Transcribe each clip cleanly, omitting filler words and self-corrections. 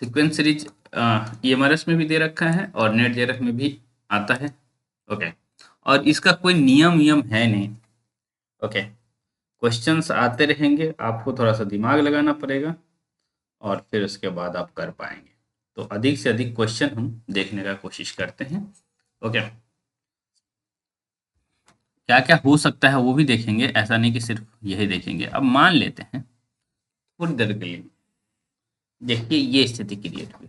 Sequence series EMRS में भी दे रखा है और नेट जेआरएफ में भी आता है। ओके, और इसका कोई नियम है नहीं। ओके, क्वेश्चंस आते रहेंगे, आपको थोड़ा सा दिमाग लगाना पड़ेगा और फिर उसके बाद आप कर पाएंगे। तो अधिक से अधिक क्वेश्चन हम देखने का कोशिश करते हैं। ओके, क्या क्या हो सकता है वो भी देखेंगे, ऐसा नहीं कि सिर्फ यही देखेंगे। अब मान लेते हैं थोड़ी देर के लिए, देखिए ये स्थिति क्रिएट हुई।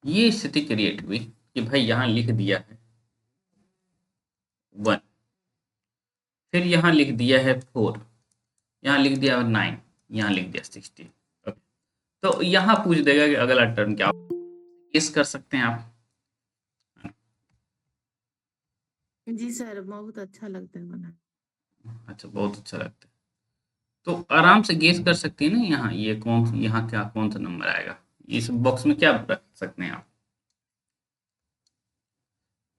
ये स्थिति क्रिएट हुई कि भाई यहाँ लिख दिया है 1, फिर यहाँ लिख दिया है 4, यहाँ लिख दिया 9, यहाँ लिख दिया 16। ओके, तो यहाँ पूछ देगा कि अगला टर्म क्या, गेस कर सकते हैं आप। जी सर, बहुत अच्छा लगता है बना। अच्छा, बहुत अच्छा लगता है। तो आराम से गेस कर सकती है ना, यहाँ ये कौन, यहाँ क्या कौन सा नंबर आएगा, इस बॉक्स में क्या रख सकते हैं आप,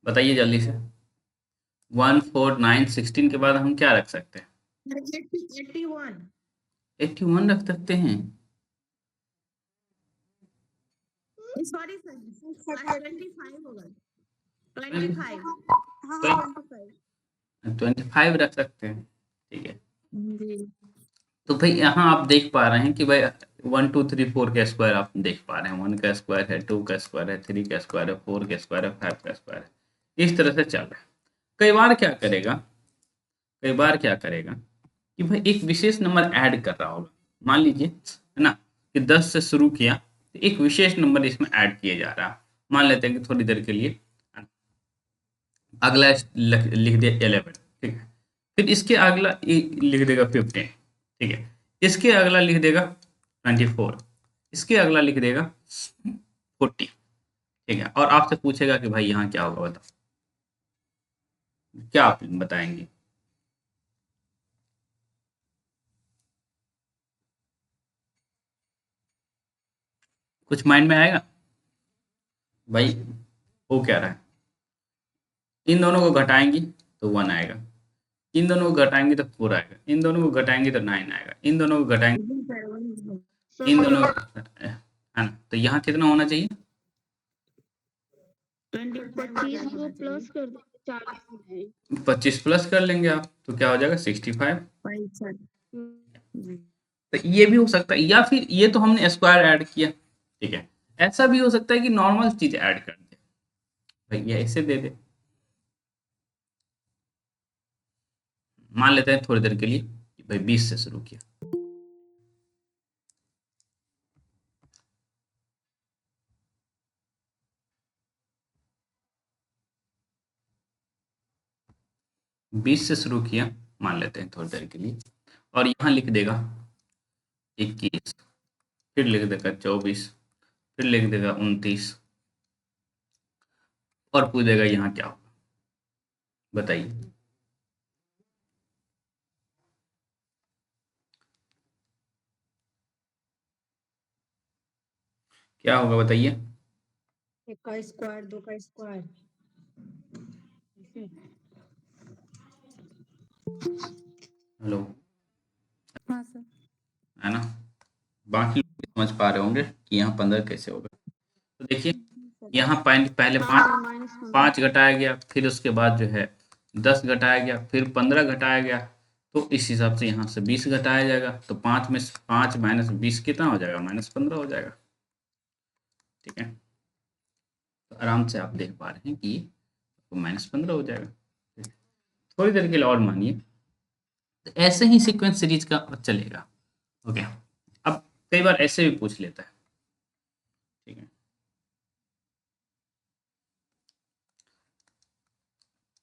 बताइए जल्दी से। 1, 4, 9, 16 के बाद हम क्या रख सकते हैं? 81। 81 रख सकते हैं। सॉरी सर, 25 होगा। 25। हाँ 25 रख सकते हैं, ठीक है। जी। तो भाई यहाँ आप देख पा रहे हैं कि भाई 1, 2, 3, 4 का स्क्वायर आप देख पा रहे हैं। 1 का स्क्वायर है, 2 का स्क्वायर है, 3 का स्क्वायर है, 4 का स्क्वायर है, 5 का स्क्वायर है। इस तरह से चल रहा है। कई बार क्या करेगा, कई बार क्या करेगा कि भाई एक विशेष नंबर ऐड कर रहा होगा। मान लीजिए है ना कि 10 से शुरू किया, तो एक विशेष नंबर इसमें ऐड किया जा रहा है। मान लेते हैं कि थोड़ी देर के लिए अगला लिख दिया 11, ठीक है। फिर इसके अगला लिख देगा 15, ठीक है। इसके अगला लिख देगा 24, इसके अगला लिख देगा 40, ठीक है। और आपसे पूछेगा कि भाई यहाँ क्या होगा, बताओ क्या आप बताएंगे? कुछ माइंड में आएगा भाई? हो क्या रहा है, इन दोनों को घटाएंगी तो 1 आएगा, इन दोनों को घटाएंगे तो 4 आएगा, इन दोनों को घटाएंगे तो 9 आएगा, इन दोनों को घटाएंगे, इन दोनों है ना। तो यहाँ कितना होना चाहिए? 25 को प्लस कर दो 40। 25 प्लस कर लेंगे आप तो क्या हो जाएगा 65। जी। तो ये भी हो सकता है, या फिर ये तो हमने स्क्वायर ऐड किया, ठीक है। ऐसा भी हो सकता है कि नॉर्मल चीज ऐड कर दे, भैया ऐसे दे दे। मान लेते हैं थोड़ी देर के लिए कि भाई 20 से शुरू किया, बीस से शुरू किया, मान लेते हैं थोड़ी देर के लिए, और यहाँ लिख देगा 21, फिर लिख देगा 24, फिर लिख देगा 29, और पूछ देगा यहाँ क्या होगा, बताइए। क्या होगा बताइए? 1 का स्क्वायर, 2 का स्क्वायर। हेलो, हाँ सर। है ना? बाकी लोग भी समझ पा रहे होंगे कि यहाँ 15 कैसे होगा। तो देखिए यहाँ पहले पाँच घटाया गया, फिर उसके बाद जो है 10 घटाया गया, फिर 15 घटाया गया। तो इस हिसाब से यहाँ से 20 घटाया जाएगा। तो 5 में 5 माइनस 20 कितना हो जाएगा? -15 हो जाएगा, ठीक है। तो आराम से आप देख पा रहे हैं कि -15 हो जाएगा, ठीक है। थोड़ी देर के लिए और मानिए, तो ऐसे ही सीक्वेंस सीरीज का चलेगा। ओके, अब कई बार ऐसे भी पूछ लेता है, ठीक है।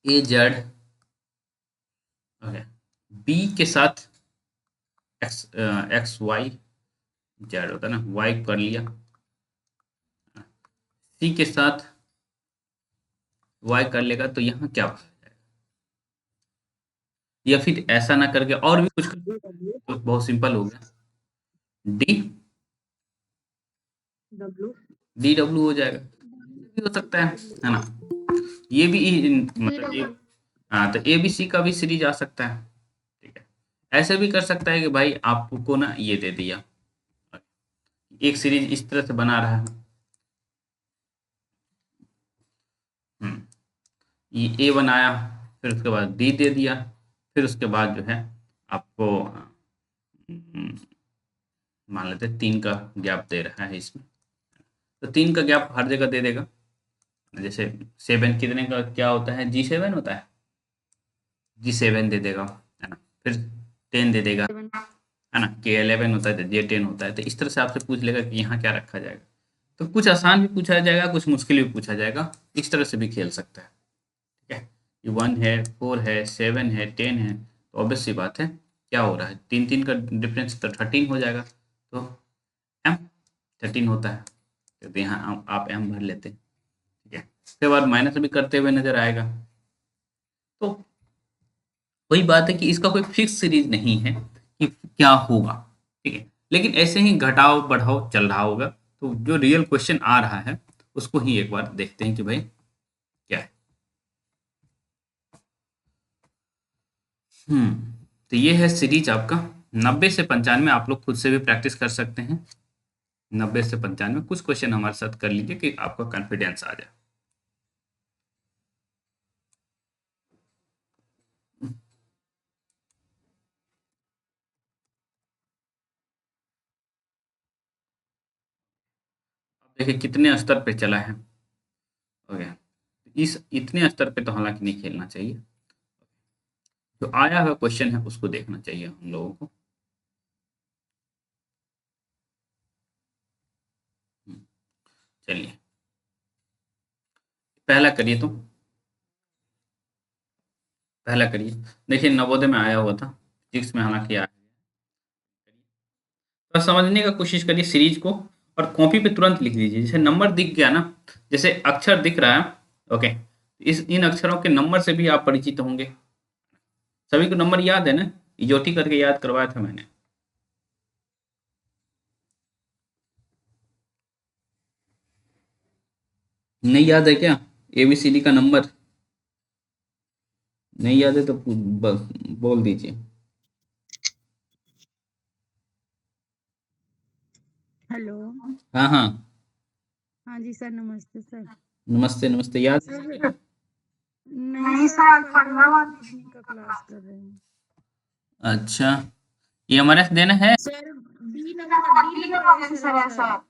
ए जेड, ओके, बी के साथ एक्स वाई जेड होता है ना, वाई कर लिया, सी के साथ वाई कर लेगा, तो यहाँ क्या हो जाएगा? या फिर ऐसा ना करके और भी कुछ तो बहुत सिंपल हो गया, डी डी डब्ल्यू हो जाएगा, भी हो सकता है ना। ये भी मतलब ये हाँ, तो ए बी सी का भी सीरीज आ सकता है। ठीक है, ऐसे भी कर सकता है कि भाई आपको ना ये दे दिया, एक सीरीज इस तरह से बना रहा है। ये ए बनाया, फिर उसके बाद डी दे दिया, फिर उसके बाद जो है आपको मान लेते हैं 3 का गैप दे रहा है इसमें, तो 3 का गैप हर जगह दे देगा। जैसे 7 कितने का क्या होता है, G7 होता है, G7 दे देगा, है ना। फिर 10 दे देगा, 7 है ना। K11 होता है तो J10 होता है। तो इस तरह से आपसे पूछ लेगा कि यहाँ क्या रखा जाएगा। तो कुछ आसान भी पूछा जाएगा, कुछ मुश्किल भी पूछा जाएगा, इस तरह से भी खेल सकता है। ठीक है, ये 1 है, 4 है, 7 है, 10 है, तो ऑब्वियस सी बात है क्या हो रहा है, 3 का डिफरेंस तो 13 हो जाएगा। तो एम 13 होता है, तो यहाँ आप एम भर लेते हैं। ठीक है, उसके बाद माइनस भी करते हुए नजर आएगा। तो वही बात है कि इसका कोई फिक्स सीरीज नहीं है कि क्या होगा। ठीक है, लेकिन ऐसे ही घटाओ बढ़ाओ चल रहा होगा। तो जो रियल क्वेश्चन आ रहा है उसको ही एक बार देखते हैं कि भाई क्या है। तो ये है सीरीज आपका 90 से 95। आप लोग खुद से भी प्रैक्टिस कर सकते हैं। 90 से 95 कुछ क्वेश्चन हमारे साथ कर लीजिए कि आपका कॉन्फिडेंस आ जाए। अब देखिए कितने स्तर पे चला है। ओके, इस इतने स्तर पे तो हालांकि नहीं खेलना चाहिए। जो आया हुआ क्वेश्चन है उसको देखना चाहिए हम लोगों को। हम्म, चलिए पहला करिए, तो पहला करिए। देखिए नवोदय में आया हुआ था, फिजिक्स में हालांकि आया। तो समझने का कोशिश करिए सीरीज को, और कॉपी पे तुरंत लिख लीजिए। जैसे नंबर दिख गया ना, जैसे अक्षर दिख रहा है, ओके, इस इन अक्षरों के नंबर से भी आप परिचित होंगे। सभी को नंबर याद है ना, इजोटी करके याद करवाया था मैंने। नहीं याद है क्या, एबीसीडी का नंबर नहीं याद है तो बोल दीजिए। हेलो। हाँ हाँ, हाँ जी सर, नमस्ते सर। नमस्ते नमस्ते, याद सर है? नहीं सर, आज 15 वाले का क्लास कर रहे हैं अच्छा, ये एमआरएफ देना है। सर। डी नंबर आंसर है सर।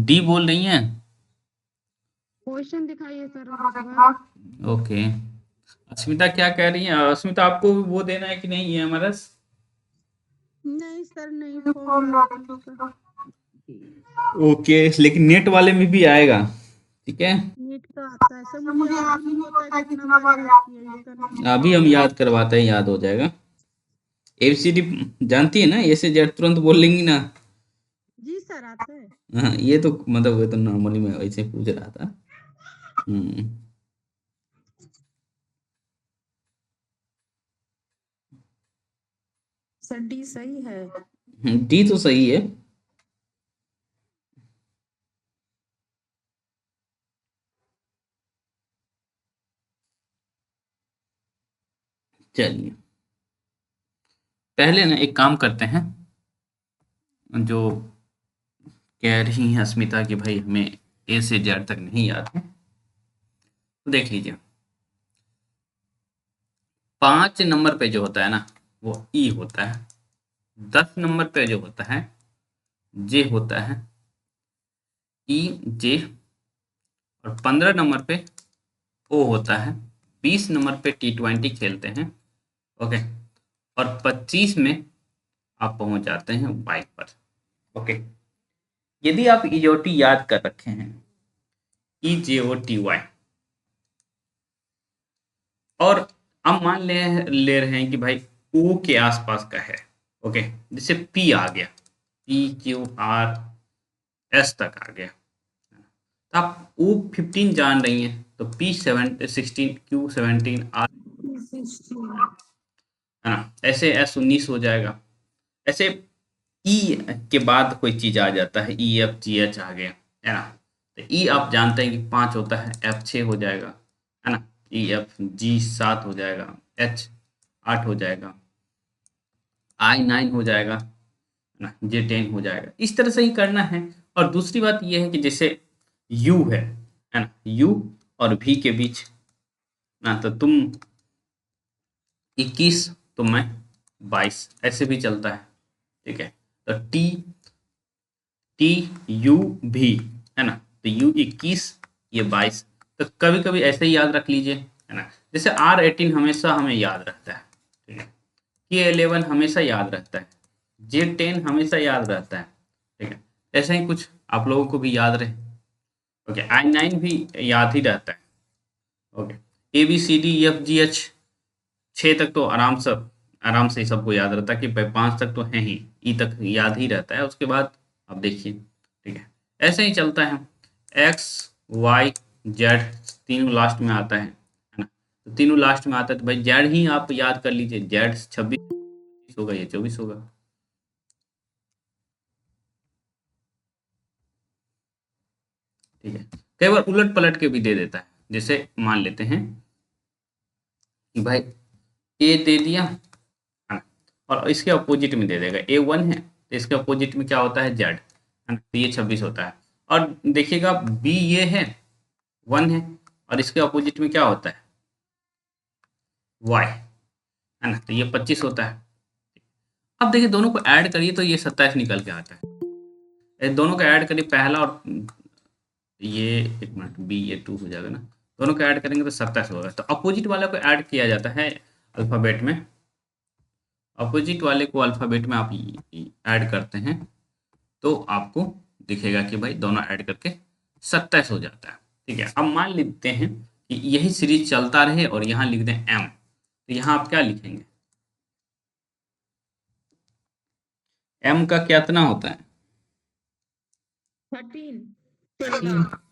डी बोल रही हैं। क्वेश्चन दिखाइए सर और उसके बाद। ओके, अस्मिता क्या कह रही है? अस्मिता आपको वो देना है कि नहीं ये एमआरएस? नहीं सर, नहीं फॉर्मूला तो उसका ओके, लेकिन नेट वाले में भी आएगा। ठीक है, नीट का आता है सर, मुझे याद भी नहीं होता है कितना बार याद किया इसका नहीं। अभी हम याद करवाते हैं, याद हो जाएगा। एबीसीडी जानती है ना, ऐसे जब तुरंत बोल लेंगी ना। जी सर, आता है। हाँ, ये तो मतलब वो तो नॉर्मली मैं वैसे पूछ रहा था। हम्म, सर डी सही है। डी तो सही है। चलिए पहले ना एक काम करते हैं, जो कह रही हैं अस्मिता कि भाई हमें ए से जेड तक नहीं याद है, तो देख लीजिए 5 नंबर पे जो होता है ना वो ई होता है, 10 नंबर पे जो होता है जे होता है ई जे, और 15 नंबर पे ओ होता है, 20 नंबर पे T20 खेलते हैं, ओके, और 25 में आप पहुंच जाते हैं वाई पर। ओके, यदि आप ईओटी याद कर रखे हैं, EJOTY, और अब मान ले रहे हैं कि भाई ओ के आसपास का है, ओके, जैसे पी आ गया, PQRS तक आ गया, तो आप O15 जान रही हैं, तो P16 Q17 R, है ना, ऐसे S19 हो जाएगा। ऐसे ई के बाद कोई चीज आ जाता है, EFGH आ गया, है ना। तो ई आप जानते हैं कि 5 होता है, F6 हो जाएगा, है ना। ई एफ जी 7 हो जाएगा, एच 8 हो जाएगा, आई 9 हो जाएगा ना, जे 10 हो जाएगा। इस तरह से ही करना है। और दूसरी बात ये है कि जैसे यू है ना, यू और भी के बीच ना, तो तुम 21 तो मैं 22, ऐसे भी चलता है। ठीक है, तो टी टी यू भी है ना, तो यू 21, ये 22। तो कभी कभी ऐसे ही याद रख लीजिए है ना, जैसे R18 हमेशा हमें याद रहता है। ठीक है, K11 हमेशा याद रहता है, J10 हमेशा याद रहता है। ठीक है, ऐसे ही कुछ आप लोगों को भी याद रहे। ओके, I9 भी याद ही रहता है। ओके, ABCDEFGH 6 तक तो आराम से ही सबको याद रहता है कि भाई 5 तक तो है ही, ई तक याद ही रहता है, उसके बाद आप देखिए। ठीक है, ऐसे ही चलता है। एक्स वाई जेड तीनों लास्ट में आता है ना, तो तीनों लास्ट में आता है, तो भाई जेड ही आप याद कर लीजिए, जेड 26 होगा, ये 24 होगा। ठीक है, कई बार उलट पलट के भी दे देता है, जैसे मान लेते हैं कि भाई ए दे दिया है ना, और इसके अपोजिट में दे देगा, A1 है तो इसके अपोजिट में क्या होता है, जेड है ना, तो ये 26 होता है। और देखिएगा बी ये है 1 है, और इसके अपोजिट में क्या होता है, वाई है ना, तो ये 25 होता है। अब देखिए दोनों को ऐड करिए तो ये 27 निकल के आता है। दोनों को ऐड करिए, पहला और ये, एक मिनट, बी ये 2 हो जाएगा ना, दोनों को ऐड करेंगे तो 27 होगा। तो अपोजिट वाले को ऐड किया जाता है अल्फ़ाबेट में, अपोजिट वाले को अल्फ़ाबेट में आप ऐड करते हैं तो आपको दिखेगा कि भाई दोनों ऐड करके 27 हो जाता है। ठीक है, अब मान लेते हैं कि यही सीरीज चलता रहे और यहाँ लिख दें एम, तो यहाँ आप क्या लिखेंगे, एम का कितना होता है,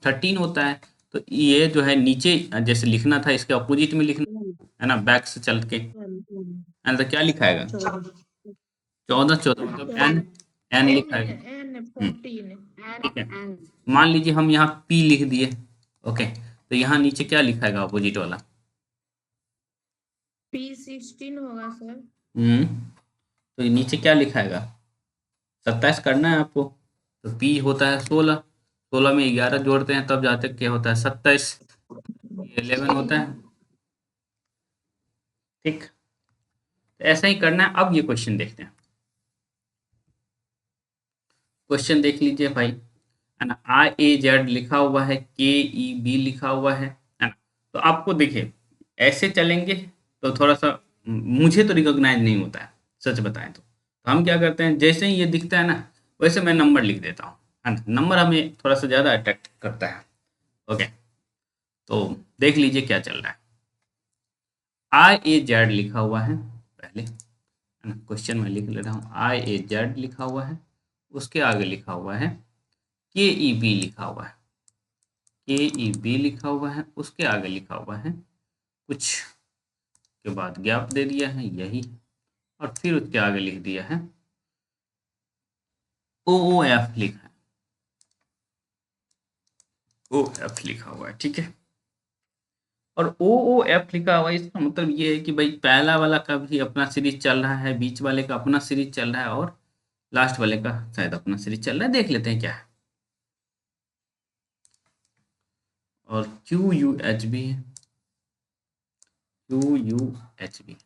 13 होता है। तो ये जो है नीचे जैसे लिखना था, इसके अपोजिट में लिखना है ना, बैक से चल के, एन तो क्या लिखाएगा, 14 14 मतलब एन, एन लिखाएगा। ठीक है, मान लीजिए हम यहाँ पी लिख दिए। ओके, तो यहाँ नीचे क्या लिखाएगा अपोजिट वाला, P16 होगा सर। तो ये नीचे क्या लिखाएगा, 27 करना है आपको, तो पी होता है 16, 16 में 11 जोड़ते हैं तब जाते क्या होता है 27, 11 होता है। ठीक, तो ऐसा ही करना है। अब ये क्वेश्चन देखते हैं, क्वेश्चन देख लीजिए भाई, है ना, IAZ लिखा हुआ है, KEB लिखा हुआ है ना, तो आपको देखिए ऐसे चलेंगे तो थोड़ा सा मुझे तो रिकॉग्नाइज नहीं होता है, सच बताएं तो हम क्या करते हैं, जैसे ही ये दिखता है ना वैसे मैं नंबर लिख देता हूँ, है ना, नंबर हमें थोड़ा सा ज़्यादा अट्रैक्ट करता है। ओके, तो देख लीजिए क्या चल रहा है। IAZ लिखा हुआ है पहले, है ना, क्वेश्चन में लिख ले रहा हूँ, IAZ लिखा हुआ है, उसके आगे लिखा हुआ है KEB लिखा हुआ है, KEB लिखा हुआ है, उसके आगे लिखा हुआ है कुछ के बाद गैप दे दिया है यही, और फिर उसके आगे लिख दिया है OOF लिखा है, OF लिखा हुआ है। ठीक है, और OOF लिखा हुआ है, इसका मतलब ये है कि भाई पहला वाला का भी अपना सीरीज चल रहा है, बीच वाले का अपना सीरीज चल रहा है, और लास्ट वाले का शायद अपना सीरीज चल रहा है, देख लेते हैं क्या है। और QUH भी है, QUH भी।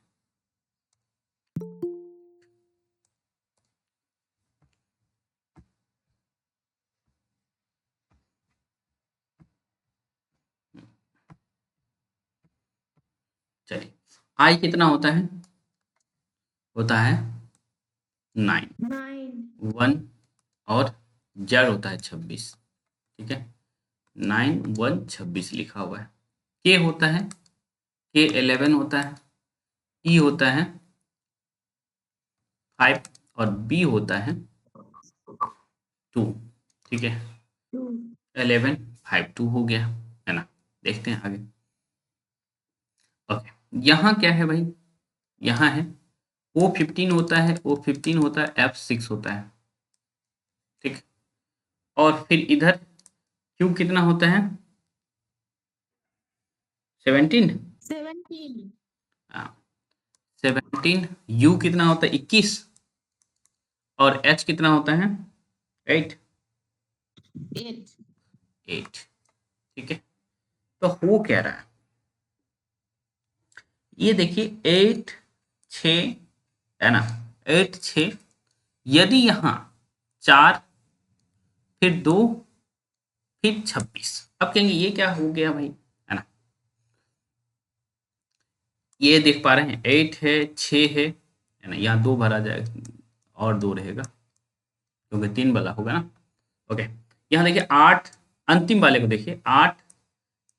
चलिए, आई कितना होता है, होता है 9, 1 और जेड होता है 26। ठीक है, 9 1 26 लिखा हुआ है। के होता है, K11 होता है, ई होता है 5, और बी होता है 2। ठीक है, 11 5 2 हो गया, है ना, देखते हैं आगे। ओके, यहाँ क्या है भाई, यहाँ है O15 होता है, O15 होता है, F6 होता है। ठीक, और फिर इधर Q कितना होता है, 17, 17, यू कितना होता है 21, और एच कितना होता है 8। 8, ठीक है। तो हो क्या रहा है, ये देखिए 8 6 है ना, 8 6, यदि यहाँ 4 फिर 2 फिर 26, अब कहेंगे ये क्या हो गया भाई, है ना। ये देख पा रहे हैं 8 है 6 है ना, यहाँ 2 भरा जाएगा और 2 रहेगा क्योंकि 3 वाला होगा ना। ओके, यहाँ देखिए 8, अंतिम वाले को देखिए 8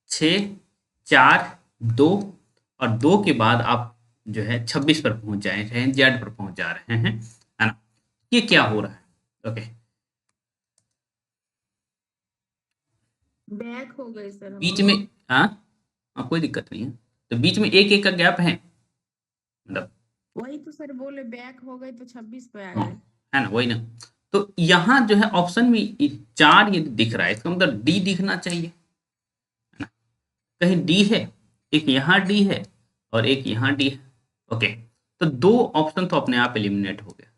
6 4 2, और 2 के बाद आप जो है 26 पर पहुंच जाए हैं, जेड पर पहुंच जा रहे हैं, है ना। ये क्या हो रहा है, ओके, बैक हो गए सर बीच हमारे। में, हाँ हाँ कोई दिक्कत नहीं है, तो बीच में एक एक का गैप है, मतलब वही तो सर बोले बैक हो गए तो 26 पे आ हाँ, गए। है ना, वही ना। तो यहाँ जो है ऑप्शन में 4 ये दिख रहा है, इसका मतलब डी दिखना चाहिए, है ना। कहीं डी है, एक यहाँ डी है और एक यहाँ डी है, ओके। तो 2 ऑप्शन तो अपने आप एलिमिनेट हो गया,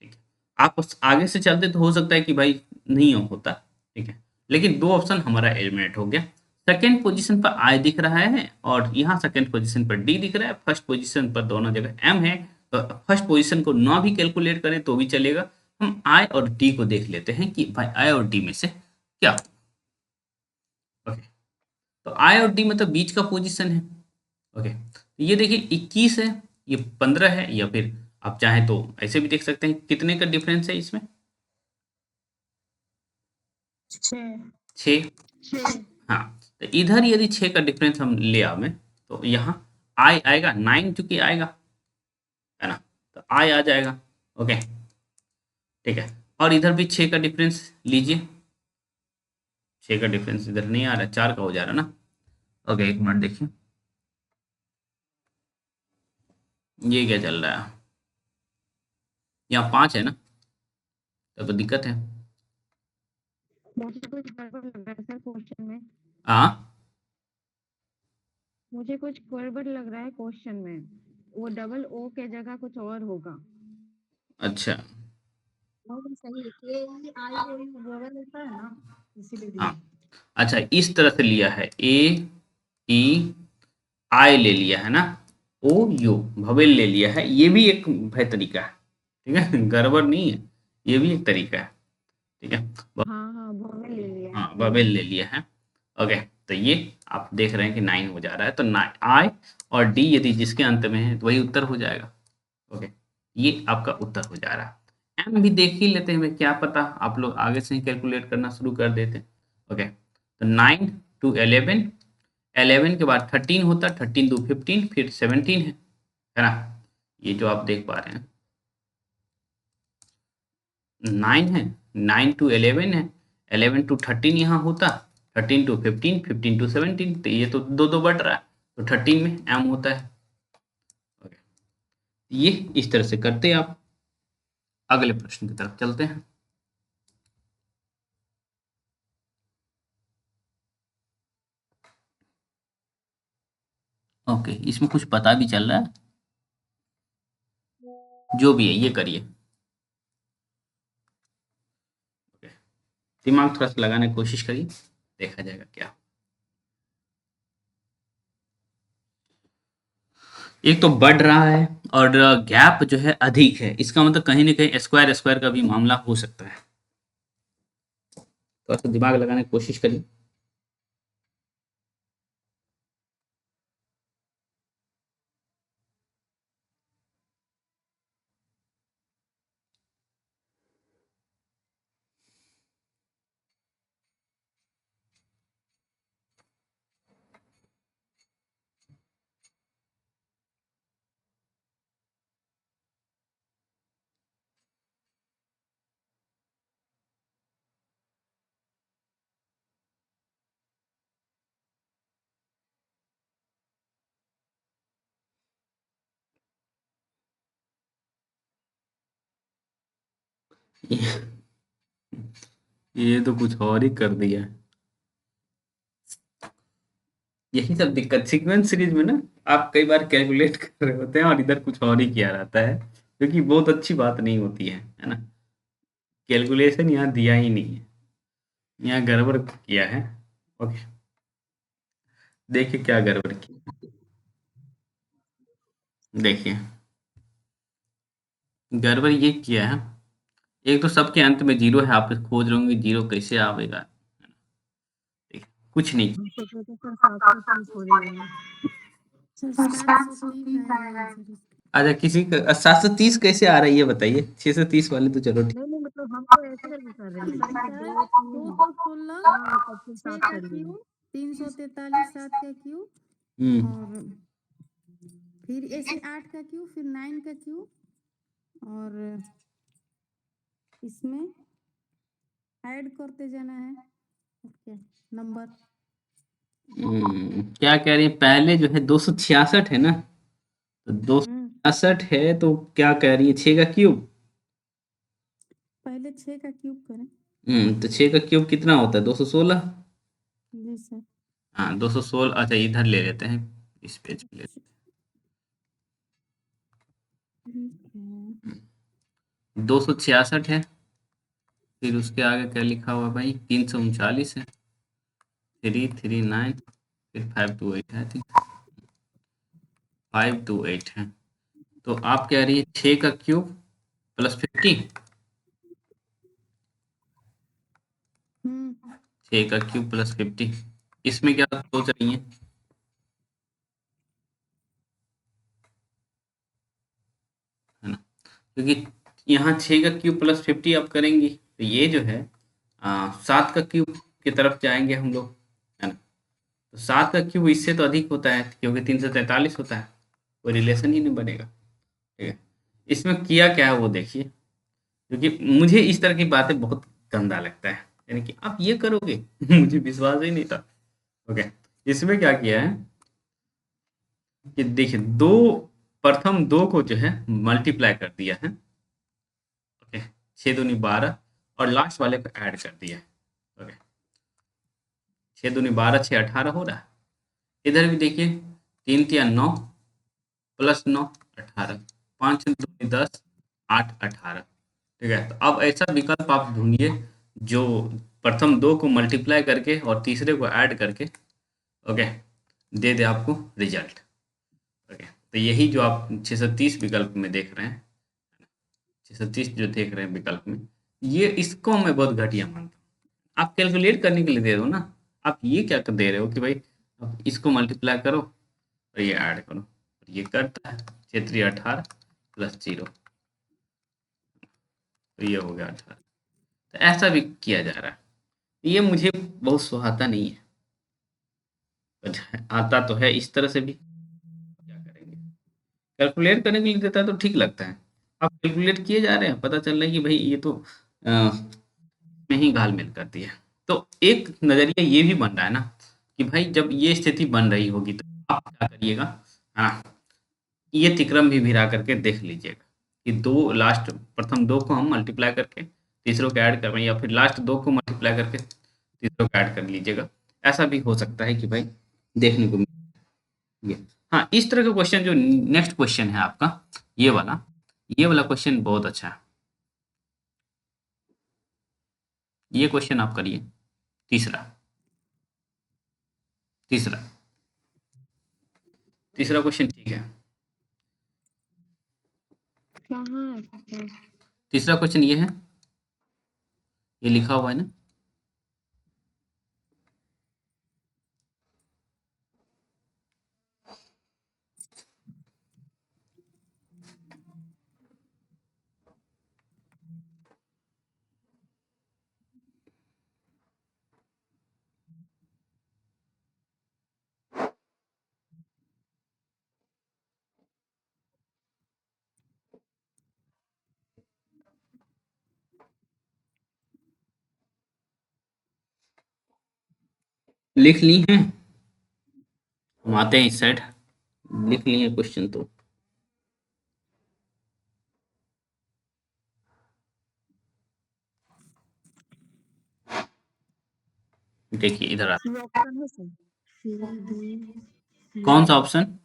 ठीक है। आप उस आगे से चलते तो हो सकता है कि भाई नहीं होता, ठीक है, लेकिन 2 ऑप्शन हमारा एलिमिनेट हो गया। सेकंड पोजीशन पर आई दिख रहा है और यहाँ सेकंड पोजीशन पर डी दिख रहा है, फर्स्ट पोजीशन पर दोनों जगह एम है, तो फर्स्ट पोजीशन को ना भी कैलकुलेट करें तो भी चलेगा। हम आई और डी को देख लेते हैं कि भाई आई और डी में से क्या, ओके। तो आई और डी मतलब बीच का पोजीशन है, ओके। तो ये देखिए 21 है, ये 15 है, या फिर आप चाहें तो ऐसे भी देख सकते हैं कितने का डिफरेंस है इसमें, 6 6। 6। हाँ, तो इधर यदि 6 का डिफरेंस हम ले आवे तो यहाँ आई आएगा 9 चूंकि आएगा, है ना, तो आई आ जाएगा, ओके, ठीक है। और इधर भी 6 का डिफरेंस लीजिए, 6 का डिफरेंस इधर नहीं आ रहा, 4 का हो जा रहा ना, ओके। एक मिनट देखिए ये क्या चल रहा है, यहाँ 5 है ना, तब तो दिक्कत है। मुझे कुछ गड़बड़ लग रहा है सर क्वेश्चन में। हाँ, मुझे कुछ गड़बड़ लग रहा है क्वेश्चन में, वो डबल ओ के जगह कुछ और होगा। अच्छा, और सही है के ई आई ओ यू डबल होता है ना, इसीलिए हाँ, दिया। अच्छा इस तरह से लिया है, ए ई आई ले लिया है ना, ओ यू भवेल ले लिया है, ये भी एक भाई तरीका है, ठीक है, गड़बड़ नहीं है, ये भी एक तरीका है, ठीक है। हाँ हाँ भवन ले लिया है हाँ सही बबेल है। ले लिया है, ओके। तो ये आप देख रहे हैं कि 9 हो जा रहा है, तो आई और डी यदि जिसके अंत में है तो वही उत्तर हो जाएगा, ओके। ये आपका उत्तर हो जा रहा है। एम भी देख ही लेते हैं, क्या पता आप लोग आगे से ही कैलकुलेट करना शुरू कर देते, ओके। तो 9 टू 11, 11 के बाद 13 होता, 13 टू 15, फिर 17 है ना, ये जो आप देख पा रहे हैं 9 है, 9 टू 11 है, 11 टू 13 यहाँ होता, 13 टू 15, 15 टू 17, तो ये तो दो दो बढ़ रहा है, तो 13 में एम होता है, ओके। ये इस तरह से करते हैं आप। अगले प्रश्न की तरफ चलते हैं। ओके, इसमें कुछ पता भी चल रहा है, जो भी है ये करिए, ओके। दिमाग थोड़ा सा लगाने की कोशिश करिए, देखा जाएगा क्या। एक तो बढ़ रहा है और गैप जो है अधिक है, इसका मतलब कहीं ना कहीं स्क्वायर स्क्वायर का भी मामला हो सकता है, थोड़ा सा दिमाग लगाने की कोशिश करिए। ये तो कुछ और ही कर दिया है। यही सब दिक्कत सीक्वेंस सीरीज में ना, आप कई बार कैलकुलेट कर रहे होते हैं और इधर कुछ और ही किया रहता है, जो कि बहुत अच्छी बात नहीं होती है ना? कैलकुलेशन यहाँ दिया ही नहीं है, यहाँ गड़बड़ किया है। ओके, देखिए क्या गड़बड़ की, देखिए गड़बड़ ये किया है। एक तो सबके अंत में जीरो है, आप खोज रहे होंगे जीरो कैसे आवेगा। देखिए, कुछ नहीं। हम सोच रहे थे सर 730 हो जाएगा। सर 730 आएगा आंसर इसका। अच्छा, किसी का 730 कैसे आ रहा है ये बताइए। 630 वाले तो चलो ठीक। नहीं नहीं, मतलब हम तो ऐसे करके कर रहे हैं सर, दो तीन। 216 हाँ, तब फिर 6 सात का करिए। क्यूब 343 7 का क्यूब हम्म। और फिर ऐसे 8 का क्यूब फिर 9 का क्यूब और इसमें ऐड करते जाना है। ओके, नंबर क्या कह रही है, पहले जो है 266 है ना, तो दो सौ हम्म छियासठ है, तो क्या कह रही है 6 का क्यूब। पहले 6 का क्यूब करें। तो 6 का क्यूब कितना होता है, 216। जी सर। हाँ 216, अच्छा इधर ले लेते हैं, इस पेज पे ले लेते ठीक है। हैं। 266 है, फिर उसके आगे क्या लिखा हुआ है भाई, 339 है, 339, फिर 528 है, आई थिंक 528 है। तो आप कह रही है 6 का क्यूब प्लस 50। हम्म 6 का क्यूब प्लस 50, इसमें क्या सोच रही हैं, है ना? क्योंकि यहाँ 6 का क्यूब प्लस 50 आप करेंगी तो ये जो है 7 का क्यूब की तरफ जाएंगे हम लोग, है ना? तो 7 का क्यूब इससे तो अधिक होता है, क्योंकि 343 होता है, कोई रिलेशन ही नहीं बनेगा। ठीक है, इसमें किया क्या है वो देखिए, क्योंकि मुझे इस तरह की बातें बहुत गंदा लगता है, यानी कि आप ये करोगे मुझे विश्वास ही नहीं था। ओके, इसमें क्या किया है कि देखिए, दो प्रथम दो को जो है मल्टीप्लाई कर दिया है। ओके, 6 दूनी 12 और लास्ट वाले को ऐड कर दिया है। ओके, 6 दूनी 12, 6 18 हो रहा है। इधर भी देखिए, 3 तिया 9 प्लस 9 18, 5 दूनी 10, 8 18। ठीक है, तो अब ऐसा विकल्प आप ढूंढिए जो प्रथम दो को मल्टीप्लाई करके और तीसरे को ऐड करके, ओके, दे दे आपको रिजल्ट। ओके, तो यही जो आप 630 विकल्प में देख रहे हैं, 630 जो देख रहे हैं विकल्प में, ये इसको मैं बहुत घटिया मानता हूँ। आप कैलकुलेट करने के लिए दे दो ना, आप ये क्या कर दे रहे हो कि भाई अब इसको मल्टीप्लाई करो और ये ऐड करो, और ये करता है 6 3 18 प्लस 0, तो ये हो गया 18। तो ऐसा भी किया जा रहा है, ये मुझे बहुत सुहाता नहीं है, पर आता तो है इस तरह से भी, क्या करेंगे। कैलकुलेट करने के लिए देता है तो ठीक लगता है, आप कैलकुलेट किए जा रहे हैं, पता चल रहा है कि भाई ये तो में ही घाल-मेल कर दिया। तो एक नज़रिया ये भी बन रहा है ना कि भाई जब ये स्थिति बन रही होगी तो आप क्या करिएगा, हाँ, ये तिक्रम भी भिरा करके देख लीजिएगा कि 2 लास्ट प्रथम 2 को हम मल्टीप्लाई करके तीसरों को ऐड कर रहे हैं, या फिर लास्ट 2 को मल्टीप्लाई करके तीसरों को ऐड कर लीजिएगा। ऐसा भी हो सकता है कि भाई देखने को मिले। हाँ, इस तरह का क्वेश्चन जो नेक्स्ट क्वेश्चन है आपका, ये वाला क्वेश्चन बहुत अच्छा है। ये क्वेश्चन आप करिए, तीसरा। तीसरा तीसरा क्वेश्चन ठीक है। कहाँ है सर? तीसरा क्वेश्चन ये है, ये लिखा हुआ है ना, लिख ली हैं, हम आते हैं इस साइड, लिख ली है क्वेश्चन तो देखिए इधर आ, सी ऑप्शन है सर? सी डी कौन सा ऑप्शन?